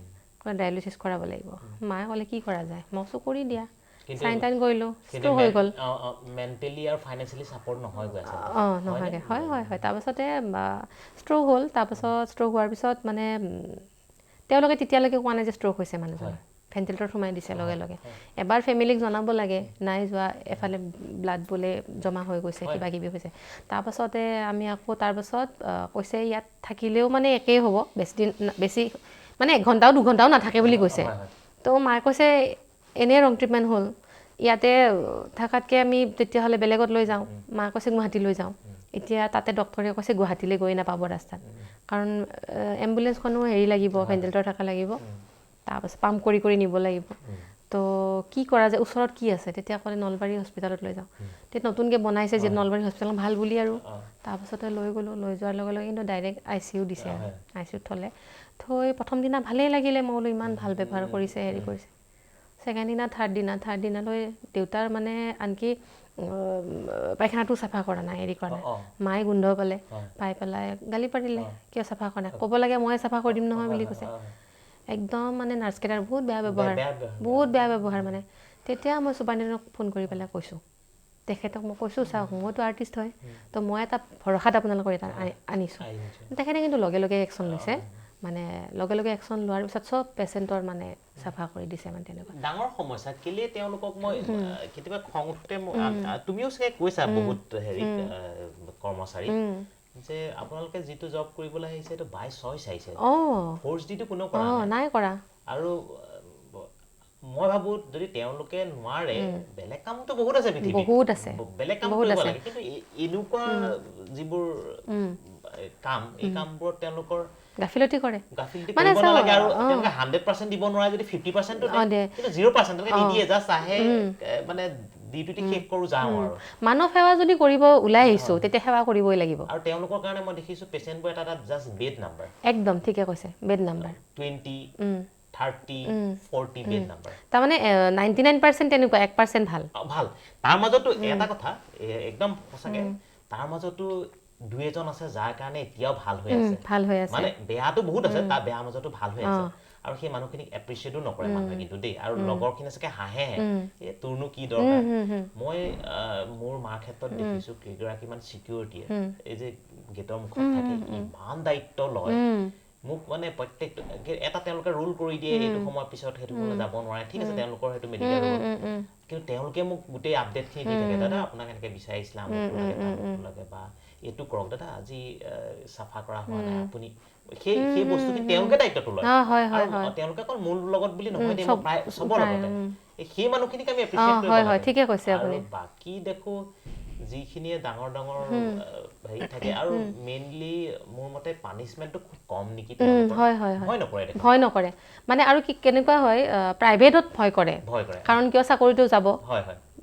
ডায়েলিচিছ কৰাব লাগিব মায়ে ক'লে কি কৰা যায় মই কৈছোঁ কৰি দিয়া চাইন টাইন কৰিলোঁ ষ্ট্ৰ'ক হৈ গ'ল মেণ্টেলি আৰু ফাইনেন্সিয়েলি ছাপৰ্ট নহয়গৈ নহয়গৈ হয় তাৰপাছতে ষ্ট্ৰ'ক হ'ল তাৰপাছত ষ্ট্ৰ'ক হোৱাৰ পিছত মানে তেওঁলোকে তেতিয়ালৈকে কোৱা নাই যে ষ্ট্ৰ'ক হৈছে মানুহজনৰ ভেণ্টিলেটৰত সোমাই দিছে লগে লগে এবাৰ ফেমিলিক জনাব লাগে নাই যোৱা এফালে ব্লাড বোলে জমা হৈ গৈছে কিবা কিবি হৈছে তাৰপাছতে আমি আকৌ তাৰপাছত কৈছে ইয়াত থাকিলেও মানে একেই হ'ব বেছি মানে 1 ঘণ্টাও 2 ঘণ্টাও নাথাকে বুলি কৈছে তো মায়ে কৈছে এনেই ৰং ট্ৰিটমেণ্ট হ'ল ইয়াতে থকাতকৈ আমি তেতিয়াহ'লে বেলেগত লৈ যাওঁ মা কৈছে গুৱাহাটী লৈ যাওঁ এতিয়া তাতে ডক্টৰে কৈছে গুৱাহাটীলৈ গৈ নাপাব ৰাস্তাত কাৰণ এম্বুলেঞ্চখনো হেৰি লাগিব ভেণ্টিলেটৰ থকা লাগিব তাৰপাছত পাম্প কৰি নিব লাগিব তো কি কৰা যায় ওচৰত কি আছে তেতিয়া ক'লে নলবাৰী হস্পিটেলত লৈ যাওঁ তেতিয়া নতুনকৈ বনাইছে যে নলবাৰী হস্পিটেল ভাল বুলি আৰু তাৰপাছতে লৈ গ'লোঁ লৈ যোৱাৰ লগে লগে কিন্তু ডাইৰেক্ট ICU দিছে আৰু ICUত থৈ প্ৰথম দিনা ভালেই লাগিলে মই বোলো ইমান ভাল ব্যৱহাৰ কৰিছে হেৰি কৰিছে ছেকেণ্ড দিনা থাৰ্ড দিনালৈ দেউতাৰ মানে আনকি পায়খানাটো চাফা কৰা নাই হেৰি কৰা নাই মায়ে গোন্ধ পাই পেলাই গালি পাৰিলে কিয় চাফা কৰা নাই ক'ব লাগে মই চাফা কৰি দিম নহয় বুলি কৈছে একদম মানে নাৰ্ছকেইটাৰ বহুত বেয়া ব্যৱহাৰ মানে তেতিয়া মই সুপাৰিণ্টেণ্ডেণ্টক ফোন কৰি পেলাই কৈছোঁ তেখেতক মই কৈছোঁ চাওক মইতো আৰ্টিষ্ট হয় তো মই এটা ভৰসাত আপোনালোকৰ এটা আনিছোঁ তেখেতে কিন্তু লগে লগে একশ্যন লৈছে মানে লগে লগে একশ্যন লোৱাৰ পিছত চব পেচেণ্টৰ মানে চাফা কৰি দিছে মানে তেনেকুৱা ডাঙৰ সমস্যা কেলে তেওঁলোকক মই কেতিয়াবা খং উঠোতে তুমিও চাগে কৈছা বহুত হেৰি কৰ্মচাৰী যে আপোনালোকে যিটো জব কৰিবলৈ আহিছে এইটো বাই চইচ আহিছে ফ'ৰ্চ ডিটো কোনো কৰা নাই কৰা আৰু মই ভাবোঁ যদি তেওঁলোকে নোৱাৰে বেলেগ কামতো বহুত আছে পৃথিৱীত বহুত আছে বেলেগ কাম কৰিব লাগে কিন্তু এনেকুৱা যিবোৰ কাম এই কামবোৰত তেওঁলোকৰ গাফিলতি কৰে মানে আৰু তেওঁলোকে 100% দিব নোৱাৰে যদি 50% কিন্তু 0% তেওঁলোকে নিদিয়ে জাষ্ট আহে মানে ডিউটি শেষ কৰোঁ যাওঁ আৰু মানৱ সেৱা যদি কৰিব ওলাই আহিছোঁ তেতিয়া সেৱা কৰিবই লাগিব আৰু তেওঁলোকৰ কাৰণে মই দেখিছোঁ পেচেণ্টবোৰ এটা জাষ্ট বেড নাম্বাৰ একদম ঠিকে কৈছে বেড নাম্বাৰ 20 30-40 বেড নাম্বাৰ তাৰমানে 99% তেনেকুৱা 1% ভাল ভাল তাৰ মাজতো এটা কথা একদম সঁচাকে তাৰ মাজতো দুই এজন আছে যাৰ কাৰণে এতিয়াও ভাল হৈ আছে মানে বেয়াটো বহুত আছে তাৰ বেয়া মাজতো ভাল হৈ আছে আৰু সেই মানুহখিনিক এপ্ৰিচিয়েটো নকৰে মানুহে কিন্তু দেই আৰু লগৰখিনি চাগে হাঁহে এই তোৰনো কি দৰকাৰ মই মোৰ মাৰ ক্ষেত্ৰত দেখিছোঁ কেইগৰাকীমান চিকিউৰিটিয়ে এই যে গেটৰ মুখত থাকে ইমান দায়িত্ব লয় মোক মানে প্ৰত্যেক এটা তেওঁলোকে ৰুল কৰি দিয়ে এইটো সময়ৰ পিছত সেইটো কোনো যাব নোৱাৰে ঠিক আছে তেওঁলোকৰ সেইটো মেডিকেল ৰুল কিন্তু তেওঁলোকে মোক গোটেই আপডেটখিনি দি থাকে দাদা আপোনাক এনেকৈ বিচাৰিছিলে আমুকটো লাগে বা এইটো কৰক দাদা আজি চাফা কৰা হোৱা নাই আপুনি সেই বস্তুখিনি তেওঁলোকে দায়িত্বটো লয় আৰু তেওঁলোকে অকল মোৰ লগত বুলি নহয় দেই মই প্ৰায় চবৰ লগতে সেই মানুহখিনিক আমি এপ্ৰিচিয়েট কৰিব লাগে বাকী দেখো যিখিনিয়ে ডাঙৰ ডাঙৰ হেৰি থাকে আৰু মেইনলি মোৰ মতে পানিছমেণ্টটো খুব কম নেকি ভয় নকৰে মানে আৰু কি কেনেকুৱা হয় প্ৰাইভেটত ভয় কৰে কাৰণ কিয় চাকৰিটো যাব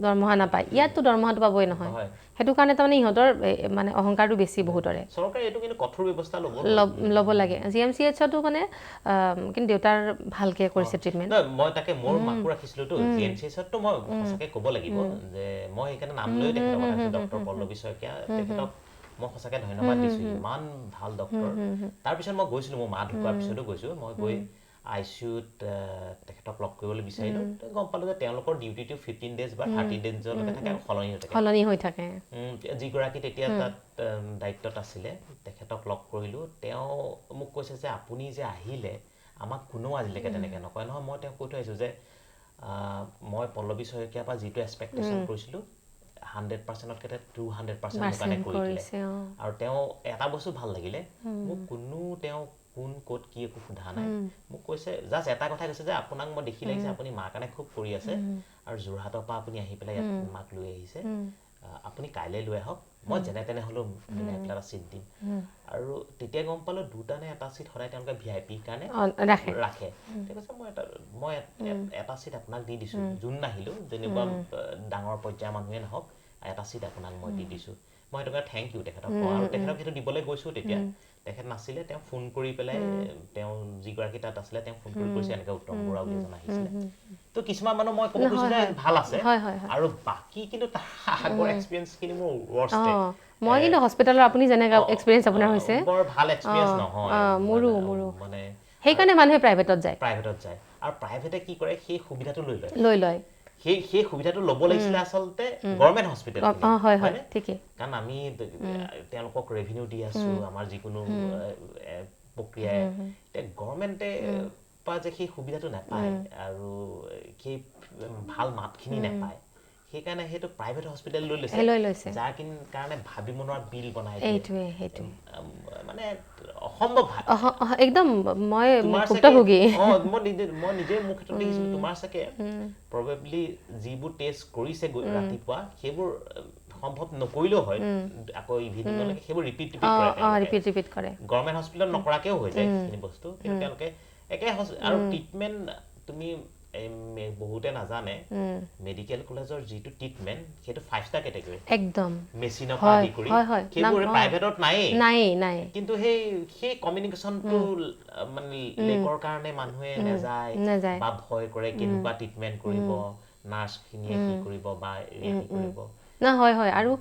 দৰমহা নাপায় ইয়াততো দৰমহাটো পাবই নহয় সেইটো কাৰণে তাৰমানে ইহঁতৰ মানে অহংকাৰটো বেছি বহুতৰে চৰকাৰে এইটো কিন্তু কঠোৰ ব্যৱস্থা ল'ব লাগে GMCHতো মানে কিন্তু দেউতাৰ ভালকে কৰিছে ট্ৰিটমেণ্ট মই তাকে মোৰ মাকো ৰাখিছিলোতো GMCHতো মই সঁচাকৈ ক'ব লাগিব যে মই সেইকাৰণে নাম লৈ তেখেতৰ কথা কৈছোঁ ডক্টৰ পল্লৱী শইকীয়া তেখেতক মই সঁচাকৈ ধন্যবাদ দিছোঁ ইমান ভাল ডক্টৰ তাৰপিছত মই গৈছিলোঁ মোৰ মা ঢুকোৱাৰ পিছতো গৈছোঁ মই গৈ ICUত তেখেতক লগ কৰিবলৈ বিচাৰিলোঁ গম পালোঁ যে তেওঁলোকৰ ডিউটিটো 15 days বা 30 daysলৈকে থাকে আৰু সলনি হৈ থাকে যিগৰাকী তেতিয়া তাত দায়িত্বত আছিলে তেখেতক লগ কৰিলোঁ তেওঁ মোক কৈছে যে আপুনি যে আহিলে আমাক কোনেও আজিলৈকে তেনেকৈ নকয় নহয় মই তেওঁক কৈ থৈ আহিছোঁ যে মই পল্লৱী শইকীয়াৰ পৰা যিটো এক্সপেক্টেশ্যন কৰিছিলোঁ 100%তকৈ 200% কাৰণে কৰি দিলে আৰু তেওঁ এটা বস্তু ভাল লাগিলে মোক কোনো তেওঁ কোন ক'ত কি একো সোধা নাই মোক কৈছে জাষ্ট এটা কথাই কৈছে যে আপোনাক মই দেখি লাগিছে আপুনি মাৰ কাৰণে খুব কৰি আছে আৰু যোৰহাটৰ পৰা আপুনি আহি পেলাই ইয়াত মাক লৈ আহিছে আপুনি কাইলৈ লৈ আহক মই যেনে তেনে হ'লেও মিলাই পেলাই এটা ছিট দিম আৰু তেতিয়া গম পালোঁ দুটা নে এটা ছিট সদায় তেওঁলোকে VIP কাৰণে ৰাখে তেওঁ কৈছে মই এটা ছিট আপোনাক দি দিছোঁ যোন নাহিলোঁ যেনেকুৱা ডাঙৰ পৰ্যায়ৰ মানুহে নহওক এটা ছিট আপোনাক মই দি দিছোঁ মই সেইটো কাৰণে থেংক ইউ তেখেতক আৰু তেখেতক সেইটো দিবলৈ গৈছোঁ তেতিয়া তেখেত নাছিলে তেওঁ ফোন কৰি পেলাই তেওঁ যিগৰাকী তাত আছিলে তেওঁ ফোন কৰি কৈছে এনেকৈ উত্তম বৰা বুলি এজন আহিছিলে তো কিছুমান মানুহ মই ক'ব কৈছোঁ যে ভাল আছে আৰু বাকী কিন্তু তাৰ আগৰ এক্সপিৰিয়েঞ্চখিনি মোৰ ৱৰ্ষ্ট মই কিন্তু হস্পিটেলৰ আপুনি যেনেকৈ এক্সপিৰিয়েঞ্চ আপোনাৰ হৈছে বৰ ভাল এক্সপিৰিয়েঞ্চ নহয় মোৰো মানে সেইকাৰণে মানুহে প্ৰাইভেটত যায় আৰু প্ৰাইভেটে কি কৰে সেই সুবিধাটো লৈ লয় সেই সুবিধাটো ল'ব লাগিছিলে আচলতে গভৰ্ণমেণ্ট হস্পিটেল কাৰণ আমি তেওঁলোকক ৰেভিনিউ দি আছোঁ আমাৰ যিকোনো প্ৰক্ৰিয়াই এতিয়া গভৰ্ণমেণ্টে পৰা যে সেই সুবিধাটো নাপায় আৰু সেই ভাল মাতখিনি নাপায় সেইকাৰণে সেইটো প্ৰাইভেট হস্পিটেল লৈ লৈছে যাৰ কাৰণে ভাবি মনোৱা বিল বনাই সেইটোৱে মানে অসম্ভৱ একদম মই ভুক্তভোগী মই নিজে মোৰ ক্ষেত্ৰত দেখিছিলোঁ তোমাৰ চাগে প্ৰবেবলি যিবোৰ টেষ্ট কৰিছে ৰাতিপুৱা সেইবোৰ সম্ভৱ নকৰিলেও হয় আকৌ ইভিনিঙলৈকে সেইবোৰ ৰিপিট কৰে গভৰ্ণমেণ্ট হস্পিটেলত নকৰাকেও হৈ যায় সেইখিনি বস্তু কিন্তু তেওঁলোকে একে আৰু ট্ৰিটমেণ্ট তুমি বহুতে নাজানে মেডিকেল কলেজৰ যিটো ট্ৰিটমেণ্ট সেইটো 5-star কেটেগৰী একদম মেচিনৰ পৰা আদি কৰি সেইবোৰ প্ৰাইভেটত নাই কিন্তু সেই কমিউনিকেশ্যনটো মানে লেকৰ কাৰণে মানুহে নাযায় বা ভয় কৰে কেনেকুৱা ট্ৰিটমেণ্ট কৰিব নাৰ্ছখিনিয়ে কি কৰিব বা কি কৰিব হয় আৰু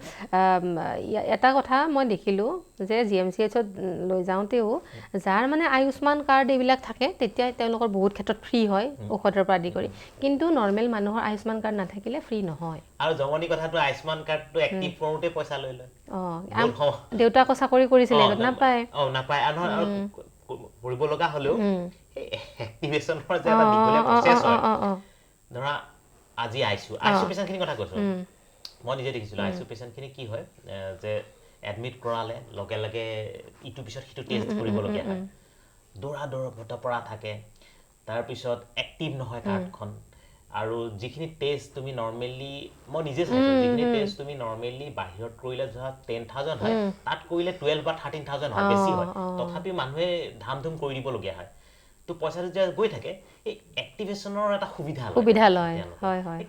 এটা কথা মই দেখিলোঁ যে GMCHত লৈ যাওঁতেও যাৰ মানে আয়ুষ্মান কাৰ্ড এইবিলাক থাকে তেতিয়া তেওঁলোকৰ বহুত ক্ষেত্ৰত ফ্ৰী হয় ঔষধৰ পৰা আদি কৰি কিন্তু নৰ্মেল মানুহৰ আয়ুষ্মান কাৰ্ড নাথাকিলে ফ্ৰী নহয় আৰু জমনি কথাটো আয়ুষ্মান কাৰ্ডটো এক্টিভ কৰোঁতে পইচা লৈ লয় দেউতা আকৌ চাকৰি কৰিছিলে নাপায় আৰু কৰিব লগা হ'লেও সেই এক্টিভেশ্যনৰ যে এটা দীঘলীয়া প্ৰচেছ হয় ধৰা আজি আইচু পেচেণ্টখিনিৰ কথা কৈছোঁ মই নিজে দেখিছিলোঁ আইচু পেচেণ্টখিনি কি হয় যে এডমিট কৰালে লগে লগে ইটোৰ পিছত সিটো টেষ্ট কৰিবলগীয়া হয় দৌৰা পৰা থাকে তাৰপিছত এক্টিভ নহয় কাৰ্ডখন আৰু যিখিনি টেষ্ট তুমি নৰ্মেলি মই নিজে চাইছোঁ যিখিনি টেষ্ট তুমি নৰ্মেলি বাহিৰত কৰিলে ধৰা 10,000 হয় তাত কৰিলে 12 বা 13,000 হয় বেছি হয় তথাপি মানুহে ধাম ধুম কৰি দিবলগীয়া হয় তো পইচাটো যে গৈ থাকে এই এক্টিভেশ্যনৰ এটা সুবিধা লয়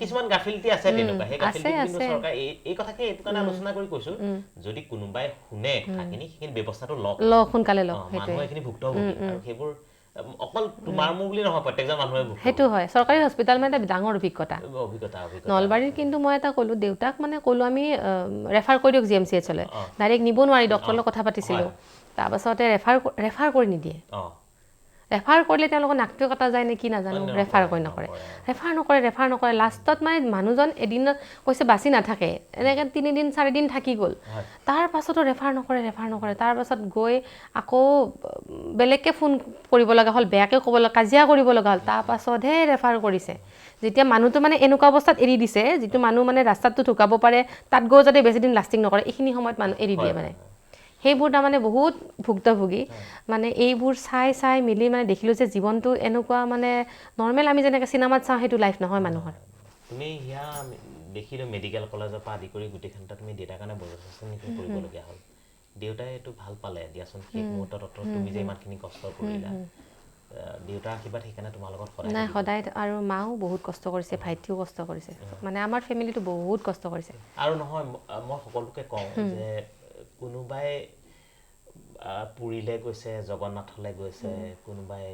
কিছুমান গাফিলতি আছে তেনেকুৱা সেই গাফিলতি কিন্তু চৰকাৰে এই কথাকে এইটো কাৰণে আলোচনা কৰি কৈছোঁ যদি কোনোবাই শুনে কথাখিনি সেইখিনি ব্যৱস্থাটো লওক সোনকালে লওক মানুহে এইখিনি ভুক্তভোগী আৰু সেইবোৰ অকল তোমাৰ মোৰ বুলি নহয় প্ৰত্যেকজন মানুহে সেইটো হয় চৰকাৰী হস্পিটেল মানে এটা ডাঙৰ অভিজ্ঞতা নলবাৰীৰ কিন্তু মই এটা ক'লোঁ দেউতাক মানে ক'লোঁ আমি ৰেফাৰ কৰি দিয়ক GMCHলৈ ডাইৰেক্ট নিব নোৱাৰি ডক্টৰৰ লগত কথা পাতিছিলোঁ তাৰপাছতে ৰেফাৰ কৰি নিদিয়ে ৰেফাৰ কৰিলে তেওঁলোকৰ নাকটোৱে কটা যায় নে কি নাজানো ৰেফাৰ নকৰে লাষ্টত মানে মানুহজন এদিনত কৈছে বাচি নাথাকে এনেকৈ 3 দিন 4 দিন থাকি গ'ল তাৰ পাছতো ৰেফাৰ নকৰে তাৰ পাছত গৈ আকৌ বেলেগকৈ ফোন কৰিব লগা হ'ল বেয়াকৈ ক'ব লগা কাজিয়া কৰিব লগা হ'ল তাৰ পাছতহে ৰেফাৰ কৰিছে যেতিয়া মানুহটো মানে এনেকুৱা অৱস্থাত এৰি দিছে যিটো মানুহ মানে ৰাস্তাতটো ঢুকাব পাৰে তাত গৈ যাতে বেছি দিন লাষ্টিং নকৰে এইখিনি সময়ত মানুহ এৰি দিয়ে মানে সেইবোৰ তাৰমানে বহুত ভুক্তভোগী মানে এইবোৰ চাই মিলি মানে দেখিলোঁ যে জীৱনটো এনেকুৱা মানে নৰ্মেল আমি যেনেকৈ চিনেমাত চাওঁ সেইটো লাইফ নহয় মানুহৰ তুমি হিয়া দেখিলোঁ মেডিকেল কলেজৰ পৰা আদি কৰি গোটেইখনটা তুমি দেউতাৰ কাৰণে বজেছ কৰিবলগীয়া হ'ল দেউতাই এইটো ভাল পালে দিয়াচোন শেষ মুহূৰ্তত তুমি যে ইমানখিনি কষ্ট কৰিলা দেউতাৰ আশীৰ্বাদ সেইকাৰণে তোমাৰ লগত সদায় আৰু মাও বহুত কষ্ট কৰিছে ভাইটিও কষ্ট কৰিছে মানে আমাৰ ফেমিলিটো বহুত কষ্ট কৰিছে আৰু নহয় মই সকলোকে কওঁ যে কোনোবাই পুৰীলে গৈছে জগন্নাথলৈ গৈছে কোনোবাই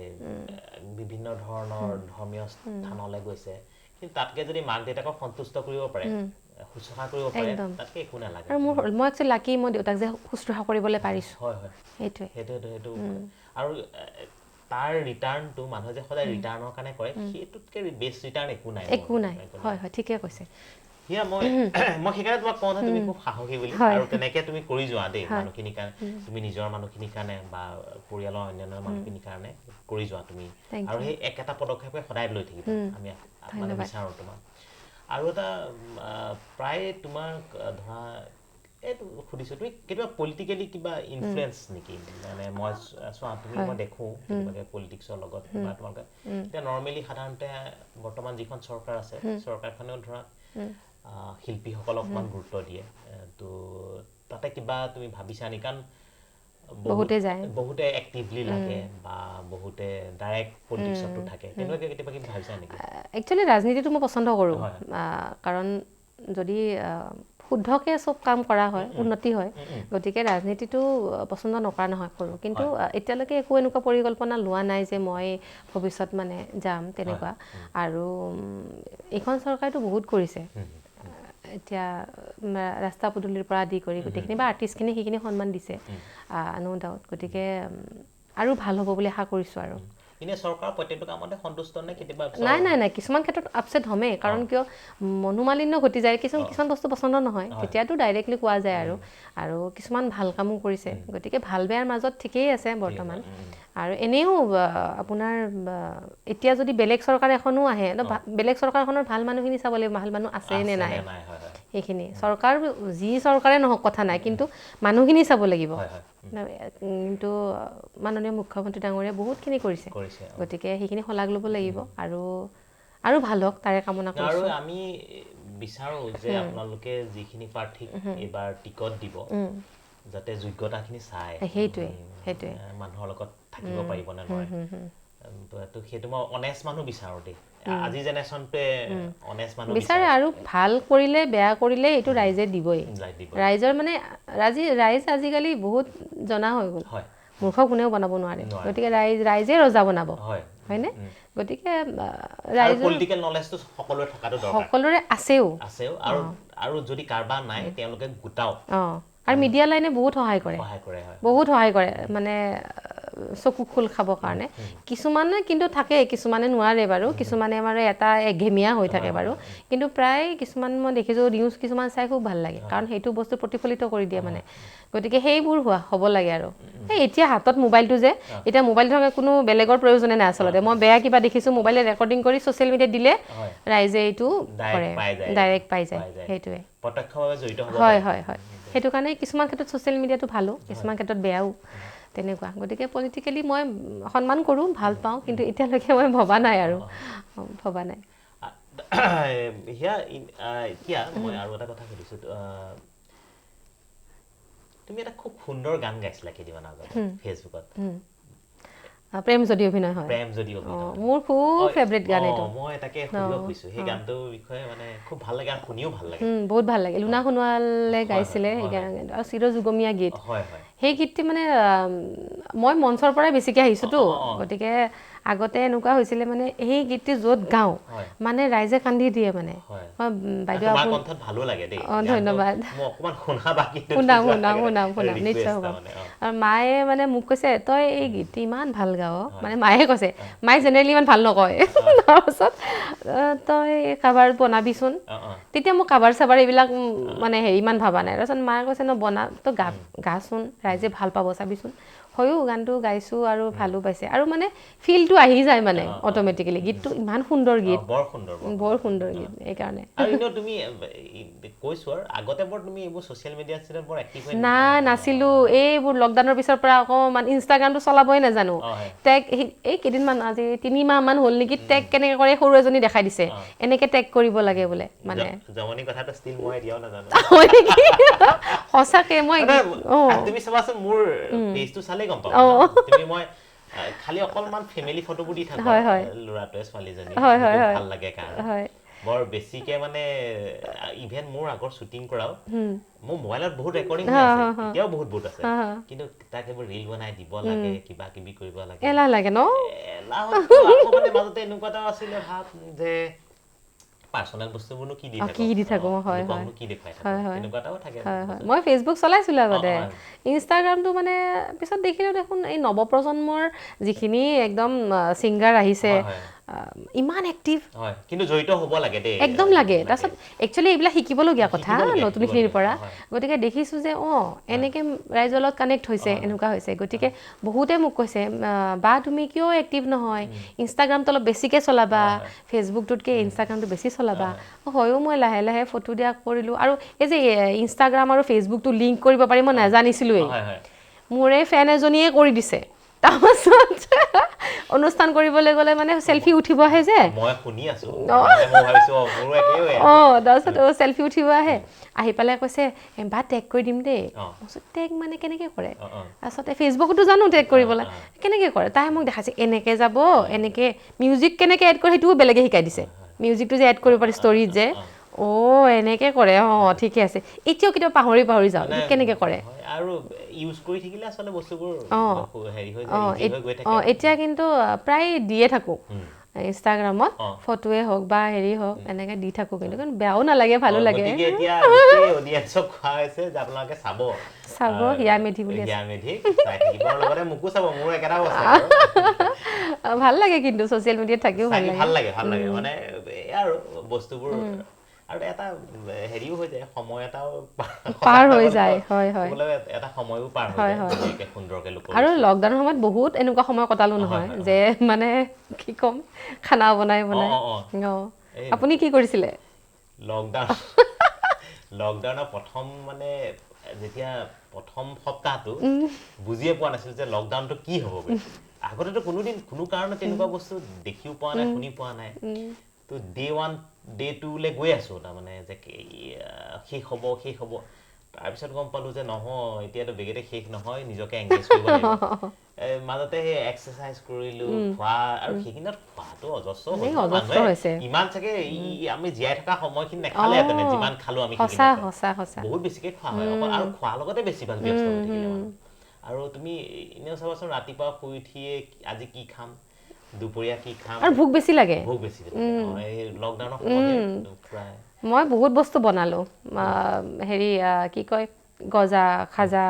বিভিন্ন ধৰণৰ ধৰ্মীয় স্থানলৈ গৈছে কিন্তু তাতকে যদি মাক দেউতাকক সন্তুষ্ট কৰিব পাৰে শুশ্ৰূষা কৰিব পাৰে তাতকে একো নালাগে আৰু মই একচুৱেলি লাকি মই দেউতাক যে শুশ্ৰূষা কৰিবলৈ পাৰিছোঁ হয় সেইটো আৰু তাৰ ৰিটাৰ্ণটো মানুহে যে সদায় ৰিটাৰ্ণৰ কাৰণে কৰে সেইটোতকে বেষ্ট ৰিটাৰ্ণ একো নাই হয় ঠিকে কৈছে হিয়া মই সেইকাৰণে তোমাক কওঁ যে তুমি খুব সাহসী বুলি আৰু তেনেকে তুমি কৰি যোৱা দেই মানুহখিনিৰ কাৰণে তুমি নিজৰ মানুহখিনিৰ কাৰণে বা পৰিয়ালৰ অন্যান্য মানুহখিনিৰ কাৰণে কৰি যোৱা তুমি আৰু সেই একেটা পদক্ষেপে সদায় লৈ থাকিবা আমি মানে বিচাৰোঁ তোমাক আৰু এটা প্ৰায় তোমাৰ ধৰা এইটো সুধিছোঁ তুমি কেতিয়াবা পলিটিকেলি কিবা ইনফ্লুৱেঞ্চ নেকি মানে মই চোৱা তুমি মই দেখোঁ কেতিয়াবাকৈ পলিটিক্সৰ লগত বা তোমালোকে এতিয়া নৰ্মেলি সাধাৰণতে বৰ্তমান যিখন চৰকাৰ আছে চৰকাৰখনেও ধৰা শিল্পীসকলক অকণমান গুৰুত্ব দিয়ে তো তাতে কিবা তুমি ভাবিছা নেকি কাৰণ বহুতে এক্টিভলি লাগে বা বহুতে ডাইৰেক্ট পলিটিক্সতো থাকে তেনেকুৱাকৈ কেতিয়াবা কিবা ভাবিছা নেকি একচুৱেলি ৰাজনীতিটো মই পচন্দ কৰোঁ কাৰণ যদি শুদ্ধকৈ চব কাম কৰা হয় উন্নতি হয় গতিকে ৰাজনীতিটো পচন্দ নকৰা নহয় কৰোঁ কিন্তু এতিয়ালৈকে একো এনেকুৱা পৰিকল্পনা লোৱা নাই যে মই ভৱিষ্যত মানে যাম তেনেকুৱা আৰু এইখন চৰকাৰেতো বহুত কৰিছে এতিয়া ৰাস্তা পদূলিৰ পৰা আদি কৰি গোটেইখিনি বা আৰ্টিষ্টখিনি সেইখিনি সন্মান দিছে নো ডাউট গতিকে আৰু ভাল হ'ব বুলি আশা কৰিছোঁ আৰু এনে চৰকাৰ প্ৰত্যেকটো কামতে সন্তুষ্ট নে কেতিয়াবা নাই কিছুমান ক্ষেত্ৰত আপছেট হমেই কাৰণ কিয় মনোমালিন্য ঘটি যায় কিছুমান বস্তু পচন্দ নহয় তেতিয়াতো ডাইৰেক্টলি কোৱা যায় আৰু কিছুমান ভাল কামো কৰিছে গতিকে ভাল বেয়াৰ মাজত ঠিকেই আছে বৰ্তমান আৰু এনেও আপোনাৰ এতিয়া যদি বেলেগ চৰকাৰ এখনো আহে বেলেগ চৰকাৰখনৰ ভাল মানুহখিনি চাব লাগিব ভাল মানুহ আছে নে নাই সেইখিনি চৰকাৰ যি চৰকাৰে নহওক কথা নাই কিন্তু মানুহখিনি চাব লাগিব কিন্তু মাননীয় মুখ্যমন্ত্ৰী ডাঙৰীয়া বহুতখিনি কৰিছে গতিকে সেইখিনি শলাগ ল'ব লাগিব আৰু ভাল হওক তাৰে কামনা কৰিছোঁ আৰু আমি বিচাৰোঁ যে আপোনালোকে যিখিনি প্ৰাৰ্থীক এইবাৰ টিকট দিব যাতে যোগ্যতাখিনি চাই সেইটোৱে মানুহৰ লগত থাকিব পাৰিব নে নোৱাৰে তো সেইটো মই অনেষ্ট মানুহ বিচাৰোঁ দেই আজি জেনেৰেশ্যনটোৱে অনেষ্ট মানুহ বিচাৰে আৰু ভাল কৰিলে বেয়া কৰিলে এইটো ৰাইজে দিবই ৰাইজৰ মানে ৰাইজ আজিকালি বহুত জনা হৈ গ'ল মূৰ্খ কোনেও বনাব নোৱাৰে গতিকে ৰাইজে ৰজা বনাব হয়নে গতিকে পলিটিকেল নলেজটো সকলোৰে থকাটো দৰকাৰ সকলোৰে আছেও আৰু যদি কাৰোবাৰ নাই তেওঁলোকে গোটাওক আৰু মিডিয়া লাইনে বহুত সহায় কৰে মানে চকু খোল খাবৰ কাৰণে কিছুমানে কিন্তু থাকে কিছুমানে নোৱাৰে বাৰু কিছুমানে আমাৰ এটা একঘেমীয়া হৈ থাকে বাৰু কিন্তু প্ৰায় কিছুমান মই দেখিছোঁ নিউজ কিছুমান চাই খুব ভাল লাগে কাৰণ সেইটো বস্তু প্ৰতিফলিত কৰি দিয়ে মানে গতিকে সেইবোৰ হ'ব লাগে আৰু এতিয়া হাতত মোবাইলটো যে এতিয়া মোবাইল থকা কোনো বেলেগৰ প্ৰয়োজনে নাই আচলতে মই বেয়া কিবা দেখিছোঁ মোবাইলে ৰেকৰ্ডিং কৰি ছ'চিয়েল মিডিয়াত দিলে ৰাইজে এইটো কৰে ডাইৰেক্ট পাই যায় সেইটোৱে প্ৰত্যক্ষভাৱে জড়িত হ'ব হয় সেইটো কাৰণে কিছুমান ক্ষেত্ৰত ছ'চিয়েল মিডিয়াটো ভালো কিছুমান ক্ষেত্ৰত বেয়াও তেনেকুৱা গতিকে পলিটিকেলি মই সন্মান কৰোঁ ভাল পাওঁ কিন্তু এতিয়ালৈকে মই ভবা নাই এতিয়া মই আৰু এটা কথা সুধিছোঁ তুমি এটা খুব সুন্দৰ গান গাইছিলা কেইদিনমান আগতে ফেচবুকত প্ৰেম যদি অভিনয় হয় মোৰ খুব ফেভৰেট গান এইটো মই তাকে সুধিব খুজিছোঁ সেই গানটোৰ বিষয়ে মানে খুব ভাল লাগে আৰু শুনিও ভাল লাগে বহুত ভাল লাগে লুনা সোণোৱালে গাইছিলে সেই গান আৰু চিৰযুগমীয়া গীত সেই গীতটি মানে মই মঞ্চৰ পৰাই বেছিকৈ আহিছোঁতো গতিকে আগতে এনেকুৱা হৈছিলে মানে সেই গীতটি য'ত গাওঁ মানে ৰাইজে কান্দি দিয়ে মানে বাইদেউ আপোনাৰ কণ্ঠত ভালো লাগে দেই ধন্যবাদ মই অকমান শুনা বাকি শুনাম নিশ্চয় হ'ব আৰু মায়ে মানে মোক কৈছে তই এই গীতটি ইমান ভাল গাৱ মানে মায়ে কৈছে মায়ে জেনেৰেলি ইমান ভাল নকয় তাৰপাছত তই কাবাৰ বনাবিচোন তেতিয়া মোক কাবাৰ চাবাৰ এইবিলাক মানে হেৰি ইমান ভাবা নাই তাৰপিছত মায়ে কৈছে ন বনা তই গাচোন ৰাইজে ভাল পাব চাবিচোন হয়ো গানটো গাইছোঁ আৰু ভালো পাইছে আৰু মানে ফিলটো আহি যায় মানে অট'মেটিকেলি গীতটো ইমান সুন্দৰ গীত বৰ সুন্দৰ গীত এইকাৰণে তুমি কৈছো আৰু আগতে বৰ তুমি এইবোৰ ছ'চিয়েল মিডিয়াত বৰ এক্টিভ হৈ নাছিলোঁ এইবোৰ লকডাউনৰ পিছৰ পৰা অকণমান ইনষ্টাগ্ৰামটো চলাবই নাজানো টেগ এই কেইদিনমান আজি 3 মাহমান হ'ল নেকি টেগ কেনেকৈ কৰে সৰু এজনী দেখাই দিছে এনেকৈ টেগ কৰিব লাগে বোলে মানে জমনি কথাটো ষ্টিল মই এতিয়াও নাজানো সঁচাকৈ মই তুমি চাবাচোন মোৰ পেজটো চালেই গম পাবা তুমি মই খালি অকলমান ফেমিলি ফটোবোৰ দি থাকো ল'ৰাটোৱে ছোৱালীজনী ভাল লাগে কাৰণে বৰ বেছিকে মানে ইভেন মোৰ আগৰ শ্বুটিং কৰাও মোৰ মোবাইলত বহুত ৰেকৰ্ডিং হৈ আছে এতিয়াও বহুত আছে কিন্তু তাক এইবোৰ ৰিল বনাই দিব লাগে কিবা কিবি কৰিব লাগে এলাহ লাগে ন আকৌ মানে মাজতে এনেকুৱা এটা আছিলে ভাব যে পাৰ্সোনাল বস্তুবোৰনো কি দি থাকো হয় কি দেখাই থাকো এনেকুৱা এটাও থাকে মই ফেচবুক চলাইছিলোঁ আগতে ইনষ্টাগ্ৰামটো মানে পিছত দেখিলোঁ দেখোন এই নৱপ্ৰজন্মৰ যিখিনি একদম ছিংগাৰ আহিছে ইমান এক্টিভ হয় কিন্তু জড়িত হ'ব লাগে দেই একদম লাগে তাৰপিছত একচুৱেলি এইবিলাক শিকিবলগীয়া কথা নতুনখিনিৰ পৰা গতিকে দেখিছোঁ যে এনেকৈ ৰাইজৰ লগত কানেক্ট হৈছে এনেকুৱা হৈছে গতিকে বহুতে মোক কৈছে বা তুমি কিয় এক্টিভ নহয় ইনষ্টাগ্ৰামটো অলপ বেছিকৈ চলাবা ফেচবুকটোতকৈ ইনষ্টাগ্ৰামটো বেছি চলাবা হয়ো মই লাহে লাহে ফটো দিয়া কৰিলোঁ আৰু এই যে ইনষ্টাগ্ৰাম আৰু ফেচবুকটো লিংক কৰিব পাৰি মই নাজানিছিলোঁৱেই মোৰে ফেন এজনীয়ে কৰি দিছে তাৰপাছত অনুষ্ঠান কৰিবলৈ গ'লে মানে চেলফি উঠিব আহে যে মই শুনি আছো মই ভাবিছো মোৰো একেই হৈ আছে তাৰপিছত চেলফি উঠিব আহে আহি পেলাই কৈছে বা টেগ কৰি দিম দেই টেগ মানে কেনেকৈ কৰে তাৰপিছতে ফেচবুকতো জানো টেগ কৰিবলৈ কেনেকৈ কৰে তাই মোক দেখাইছে এনেকৈ যাব এনেকৈ মিউজিক কেনেকৈ এড কৰে সেইটোও বেলেগে শিকাই দিছে মিউজিকটো যে এড কৰিব পাৰি ষ্টৰিত যে এনেকৈ কৰে ঠিকে আছে এতিয়াও কেতিয়াবা পাহৰি যাওঁ কেনেকৈ কৰে আৰু ইউজ কৰি থাকিলে আচলতে বস্তুবোৰ হেৰি হৈ যায় ইজি হৈ গৈ থাকে এতিয়া কিন্তু প্ৰায় দিয়ে থাকোঁ ইনষ্টাগ্ৰামত ফটোৱে হওক বা হেৰি হওক এনেকৈ দি থাকোঁ কিন্তু বেয়াও নালাগে ভালো লাগে এতিয়া গোটেই অডিয়েন্সক খোৱা হৈছে যে আপোনালোকে চাব হিয়া মেধি বুলি হিয়া মেধি চাই থাকিবৰ লগতে মোকো চাব মোৰো একেটা আছে ভাল লাগে কিন্তু ছ'চিয়েল মিডিয়াত থাকিও ভাল লাগে মানে আৰু বস্তুবোৰ আৰু এটা হেৰিও হৈ যায় সময় এটাও পাৰ হৈ যায় হয় এটা সময়ও পাৰ হৈ যায় সুন্দৰকে লোক আৰু লকডাউনৰ সময়ত বহুত এনেকুৱা সময় কটালো নহয় যে মানে কি ক'ম খানা বনাই আপুনি কি কৰিছিলে লকডাউনৰ প্ৰথম মানে যেতিয়া প্ৰথম সপ্তাহটো বুজিয়ে পোৱা নাছিল যে লকডাউনটো কি হ'ব আগতেতো কোনো কাৰণত তেনেকুৱা বস্তু দেখিও পোৱা নাই শুনি পোৱা নাই তো ডে 1 ডে 2 লে গৈ আছো তাৰমানে যে শেষ হ'ব তাৰপিছত গম পালো যে নহয় এতিয়াতো বেগেতে শেষ নহয় নিজকে এংগেজ কৰিব লাগিব মাজতে এক্সাৰচাইজ কৰিলো খোৱা আৰু সেইখিনিত খোৱাটো অজস্ৰ হৈছে ইমান চাগে আমি জীয়াই থকা সময়খিনি নেখালে তেনে যিমান খালো আমি বহুত বেছিকে খোৱা হয় আৰু খোৱাৰ লগতে বেছি ভাল ব্যস্ত হৈ থাকিলে আৰু তুমি এনেও চাবাচোন ৰাতিপুৱা শুই উঠিয়ে আজি কি খাম দুপৰীয়া কি খাম আৰু ভোক বেছি লাগে লকডাউনৰ সময়ত মই বহুত বস্তু বনালোঁ হেৰি কি কয় গজা খাজা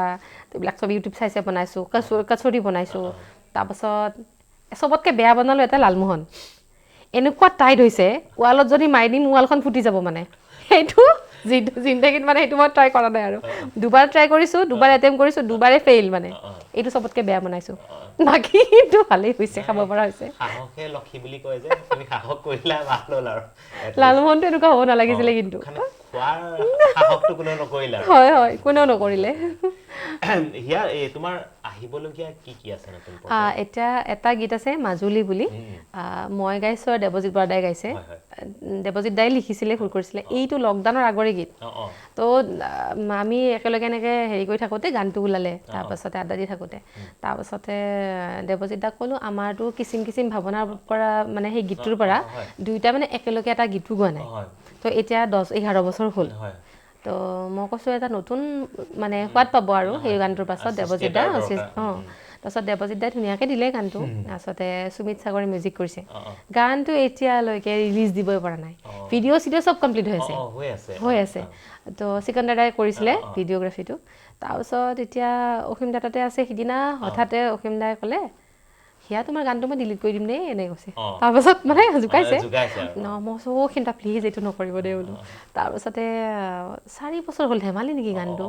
এইবিলাক চব ইউটিউব চাইছে বনাইছোঁ কচুৰি বনাইছোঁ তাৰপাছত চবতকৈ বেয়া বনালোঁ এটা লালমোহন এনেকুৱা টাইট হৈছে ৱালত যদি মাৰি দিম ৱালখন ফুটি যাব মানে সেইটো জিন্দগীত মানে সেইটো মই ট্ৰাই কৰা নাই আৰু দুবাৰ ট্ৰাই কৰিছোঁ দুবাৰ এটেম্প কৰিছোঁ দুবাৰে ফেইল মানে এইটো চবতকৈ বেয়া বনাইছোঁ বাকী কিন্তু ভালেই হৈছে খাব পৰা হৈছে সাহসে লক্ষী বুলি কয় যে তুমি সাহস কৰিলা ভাল হ'ল আৰু লালমোহনটো এনেকুৱা হ'ব নালাগিছিলে কিন্তু খোৱাৰ সাহসটো কোনেও নকৰিলে হয় কোনেও নকৰিলে হিয়া তোমাৰ আহিবলগীয়া কি আছে নতুন এতিয়া এটা গীত আছে মাজুলী বুলি মই গাইছোঁ আৰু দেৱজিৎ বৰাদাই গাইছে দেৱজিৎ দাই লিখিছিলে সুৰ কৰিছিলে এইটো লকডাউনৰ আগৰে গীত তো আমি একেলগে এনেকৈ হেৰি কৰি থাকোঁতে গানটো ওলালে তাৰপাছতে আড্ডা দি থাকোঁতে তাৰপাছতে দেৱজিৎ দাক ক'লোঁ আমাৰতো কিচিম ভাৱনাৰ পৰা মানে সেই গীতটোৰ পৰা দুয়োটা মানে একেলগে এটা গীতো গোৱা নাই তো এতিয়া 10-11 বছৰ হ'ল তো মই কৈছোঁ এটা নতুন মানে সোৱাদ পাব আৰু সেই গানটোৰ পাছত দেৱজিৎ দা তাৰপিছত দেৱজিৎ দাই ধুনীয়াকৈ দিলে গানটো তাৰপিছতে সুমিত সাগৰে মিউজিক কৰিছে গানটো এতিয়ালৈকে ৰিলিজ দিবই পৰা নাই ভিডিঅ' চিডিঅ' চব কমপ্লিট হৈ আছে তো চিকন্দৰ দাই কৰিছিলে ভিডিঅ'গ্ৰাফীটো তাৰপিছত এতিয়া অসীম দা তাতে আছে সিদিনা হঠাতে অসীম দাই ক'লে হিয়া তোমাৰ গানটো মই ডিলিট কৰি দিম দেই এনেকৈ কৈছে তাৰপাছত মানে জোকাইছে মই অসীম দা প্লিজ এইটো নকৰিব দেই বোলো তাৰপাছতে 4 বছৰ হ'ল ধেমালি নেকি গানটো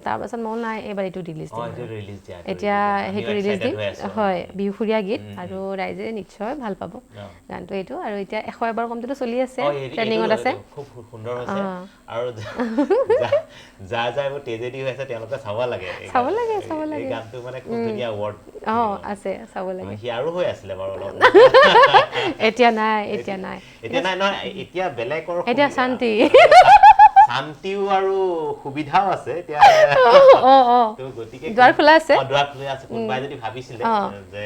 তাৰপাছত মই নাই এইবাৰ এইটো ৰিলিজ দিম এতিয়া সেইটো ৰিলিজ দিম হয় বিহুফুৰীয়া গীত আৰু ৰাইজে নিশ্চয় ভাল পাব গানটো এইটো আৰু এতিয়া 100 এবাৰ কমটোতো চলি আছে ট্ৰেণ্ডিঙত আছে খুব সুন্দৰ হৈছে আৰু যাৰ এইবোৰ তেজেদি হৈ আছে তেওঁলোকে চাব লাগে এই গানটো মানে খুব ধুনীয়া ৱৰ্ড আছে চাব লাগে হিয়াৰো হৈ আছিলে বাৰু অলপ এতিয়া নাই নহয় এতিয়া বেলেগৰ এতিয়া শান্তিও আৰু সুবিধাও আছে এতিয়া তো গতিকে দুৱাৰ খোলা আছে কোনোবাই যদি ভাবিছিলে যে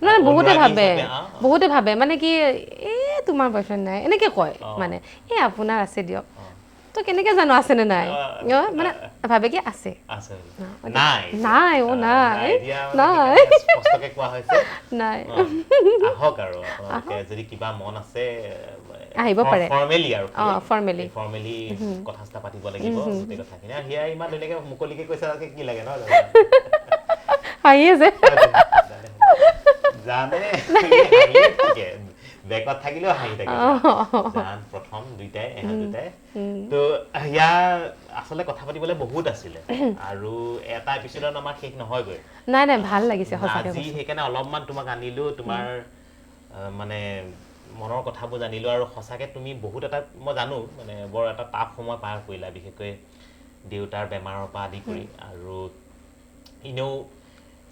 মানে বহুতে ভাবে মানে কি তোমাৰ বয়ফ্ৰেণ্ড নাই এনেকৈ কয় মানে আপোনাৰ আছে দিয়ক তো কেনেকৈ জানো আছেনে নাই মানে ভাবে কি আছে নাই আহক আৰু যদি কিবা মন আছে আহিব পাৰে ফৰ্মেলি কথা পাতিব লাগিব গোটেই কথাখিনি আৰু হিয়া ইমান ধুনীয়াকৈ মুকলিকৈ কৈছে কি লাগে ন হাঁহি আছে জানে বেকত থাকিলেও হাঁহি থাকে জান প্ৰথম দুইটাই তো হিয়া আচলতে কথা পাতিবলৈ বহুত আছিলে আৰু এটা এপিছডত আমাৰ শেষ নহয়গৈ নাই ভাল লাগিছে সঁচাকৈ আজি সেইকাৰণে অলপমান তোমাক আনিলো তোমাৰ মানে মনৰ কথাবোৰ জানিলো আৰু সঁচাকৈ তুমি বহুত এটা মই জানো মানে বৰ এটা টাফ সময় পাৰ কৰিলা বিশেষকৈ দেউতাৰ বেমাৰৰ পৰা আদি কৰি আৰু এনেও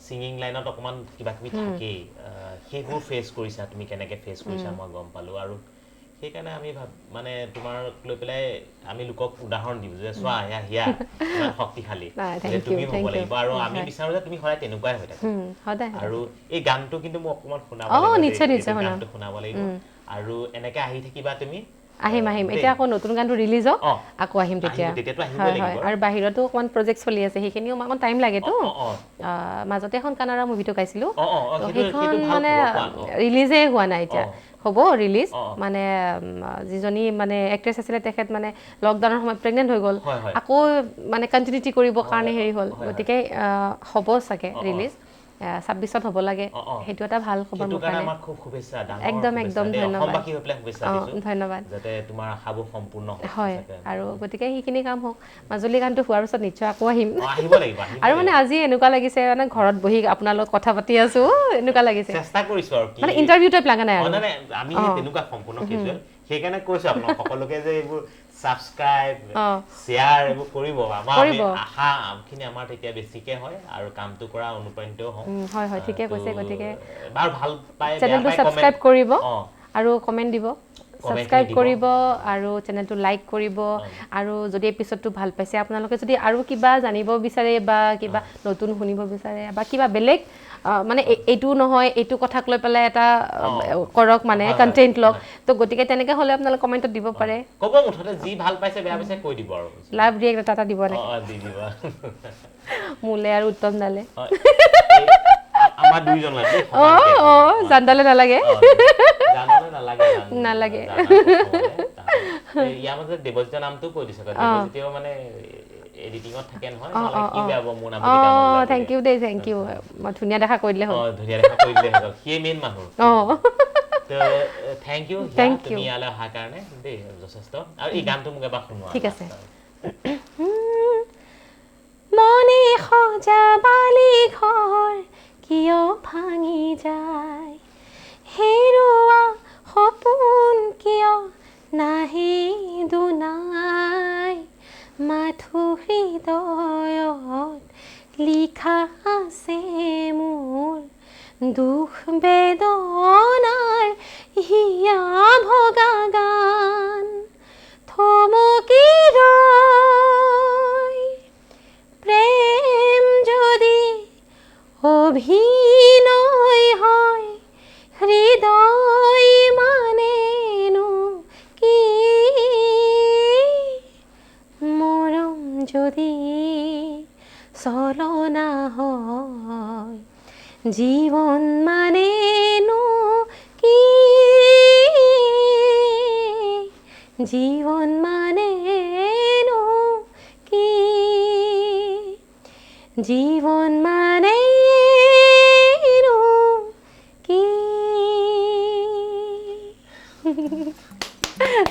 ছিংগিং লাইনত অকণমান কিবা কিবি থাকেই সেইবোৰ ফেচ কৰিছা তুমি কেনেকৈ ফেচ কৰিছা মই গম পালোঁ আৰু সেইকাৰণে আমি মানে তোমাক লৈ পেলাই আমি লোকক উদাহৰণ দিওঁ যে চোৱা হিয়া ইমান শক্তিশালী তুমি হ'ব লাগিব আৰু আমি বিচাৰোঁ যে তুমি সদায় তেনেকুৱাই হৈ থাকা আৰু এই গানটো কিন্তু মই অকণমান শুনাব লাগিব আৰু এনেকৈ আহি থাকিবা তুমি আহিম এতিয়া আকৌ নতুন গানটো ৰিলিজ হওক আকৌ আহিম তেতিয়া আৰু বাহিৰতো অকণমান প্ৰজেক্ট চলি আছে সেইখিনিও অকণমান টাইম লাগেতো মাজতে এখন কানাড়া মুভিটো গাইছিলোঁ সেইখন মানে ৰিলিজেই হোৱা নাই এতিয়া হ'ব ৰিলিজ মানে যিজনী মানে এক্ট্ৰেছ আছিলে তেখেত মানে লকডাউনৰ সময়ত প্ৰেগনেণ্ট হৈ গ'ল আকৌ মানে কণ্টিনিউটি কৰিবৰ কাৰণে হেৰি হ'ল গতিকে হ'ব চাগে ৰিলিজ 26ত হ'ব লাগে সেইটো এটা ভাল খবৰ মোৰ কাৰণে একদম ধন্যবাদ যাতে তোমাৰ আশাবোৰ সম্পূৰ্ণ হয় আৰু গতিকে সেইখিনি কাম হওক মাজুলী গানটো হোৱাৰ পিছত নিশ্চয় আকৌ আহিম আৰু মানে আজি এনেকুৱা লাগিছে মানে ঘৰত বহি আপোনাৰ লগত কথা পাতি আছো এনেকুৱা লাগিছে চেষ্টা কৰিছো আৰু মানে ইণ্টাৰভিউ টাইপ লাগা নাই আৰু আমি তেনেকুৱা সম্পূৰ্ণ কেজুৱেল সেইকাৰণে কৈছো আপোনাক সকলোকে যে এইবোৰ সাবস্ক্ৰাইব শেয়াৰ এইবোৰ কৰিব আমাৰ আশাখিনি আমাৰ তেতিয়া বেছিকে হয় আৰু কামটো কৰা অনুপ্ৰাণিত হওঁ হয় ঠিকে কৈছে গতিকে বাৰ ভাল পায় চেনেলটো সাবস্ক্ৰাইব কৰিব আৰু কমেণ্ট দিব সাবস্ক্ৰাইব কৰিব আৰু চেনেলটো লাইক কৰিব আৰু যদি এপিছডটো ভাল পাইছে আপোনালোকে যদি আৰু কিবা জানিব বিচাৰে বা কিবা নতুন শুনিব বিচাৰে বা কিবা বেলেগ মানে এইটো নহয় এইটো কথাক লৈ পেলাই এটা কৰক মানে কণ্টেণ্ট লওক তো গতিকে তেনেকৈ হ'লে আপোনালোকে কমেণ্টত দিব পাৰে ক'ব মুঠতে যি ভাল পাইছে বেয়া পাইছে কৈ দিব আৰু লাভ ৰিয়েক্ট এটা দিব নে দি দিবা মোলে আৰু উত্তম দালে আমাৰ দুইজন লাগে জানদালে নালাগে ইয়াৰ মাজত দেৱজিতৰ নামটো কৈ দিছে দেৱজিতেও মানে এডিটিঙত থাকে নহয় কি বেয়া মোৰ নাম থেংক ইউ মই ধুনীয়া দেখা কৈ দিলে হ'ল সিয়ে মেইন মানুহ থেংক ইউ তুমি ইয়ালৈ অহাৰ কাৰণে দেই যথেষ্ট আৰু এই গানটো মোক এবাৰ শুনোৱা ঠিক আছে মনে সজাবালি ঘৰ কিয় ভাঙি যায় হেৰুৱা সপোন কিয় নাহি দুনাই মাথো হৃদয়ত লিখা আছে মোৰ দুখ বেদনাৰ হিয়া ভগা গান থমকি ৰয় প্ৰেম যদি অভিনয় হয় হৃদয় মানেনো কি জীৱন মানেনো কি জীৱন মানেনো কি জীৱন মানেনো কি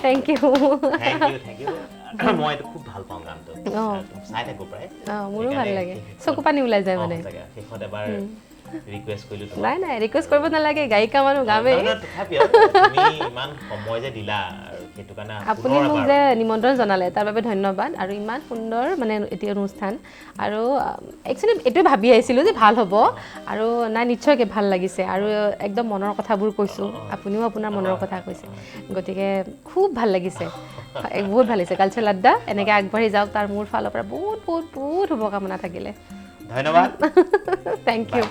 থেংক ইউ থেংক ইউ মই এইটো খুব ভাল পাওঁ গানটো চাই থাকোঁ প্ৰায় মোৰো ভাল লাগে চকু পানী ওলাই যায় মানে শেষত এবাৰ ৰিকুৱেষ্ট কৰিলোঁ নাই নাই ৰিকুৱেষ্ট কৰিব নালাগে গায়িকা মানুহ গামেই তথাপিও তুমি ইমান সময় যে দিলা আৰু সেইটো কাৰণে আপুনি মোক যে নিমন্ত্ৰণ জনালে তাৰ বাবে ধন্যবাদ আৰু ইমান সুন্দৰ মানে এতিয়া অনুষ্ঠান আৰু একচুৱেলি এইটোৱে ভাবি আহিছিলোঁ যে ভাল হ'ব আৰু নাই নিশ্চয়কৈ ভাল লাগিছে আৰু একদম মনৰ কথাবোৰ কৈছোঁ আপুনিও আপোনাৰ মনৰ কথা কৈছে গতিকে খুব ভাল লাগিছে বহুত ভাল লাগিছে কালচাৰেল আড্ডা এনেকৈ আগবাঢ়ি যাওক তাৰ মোৰ ফালৰ পৰা বহুত বহুত বহুত শুভকামনা থাকিলে ধন্যবাদ থেংক ইউ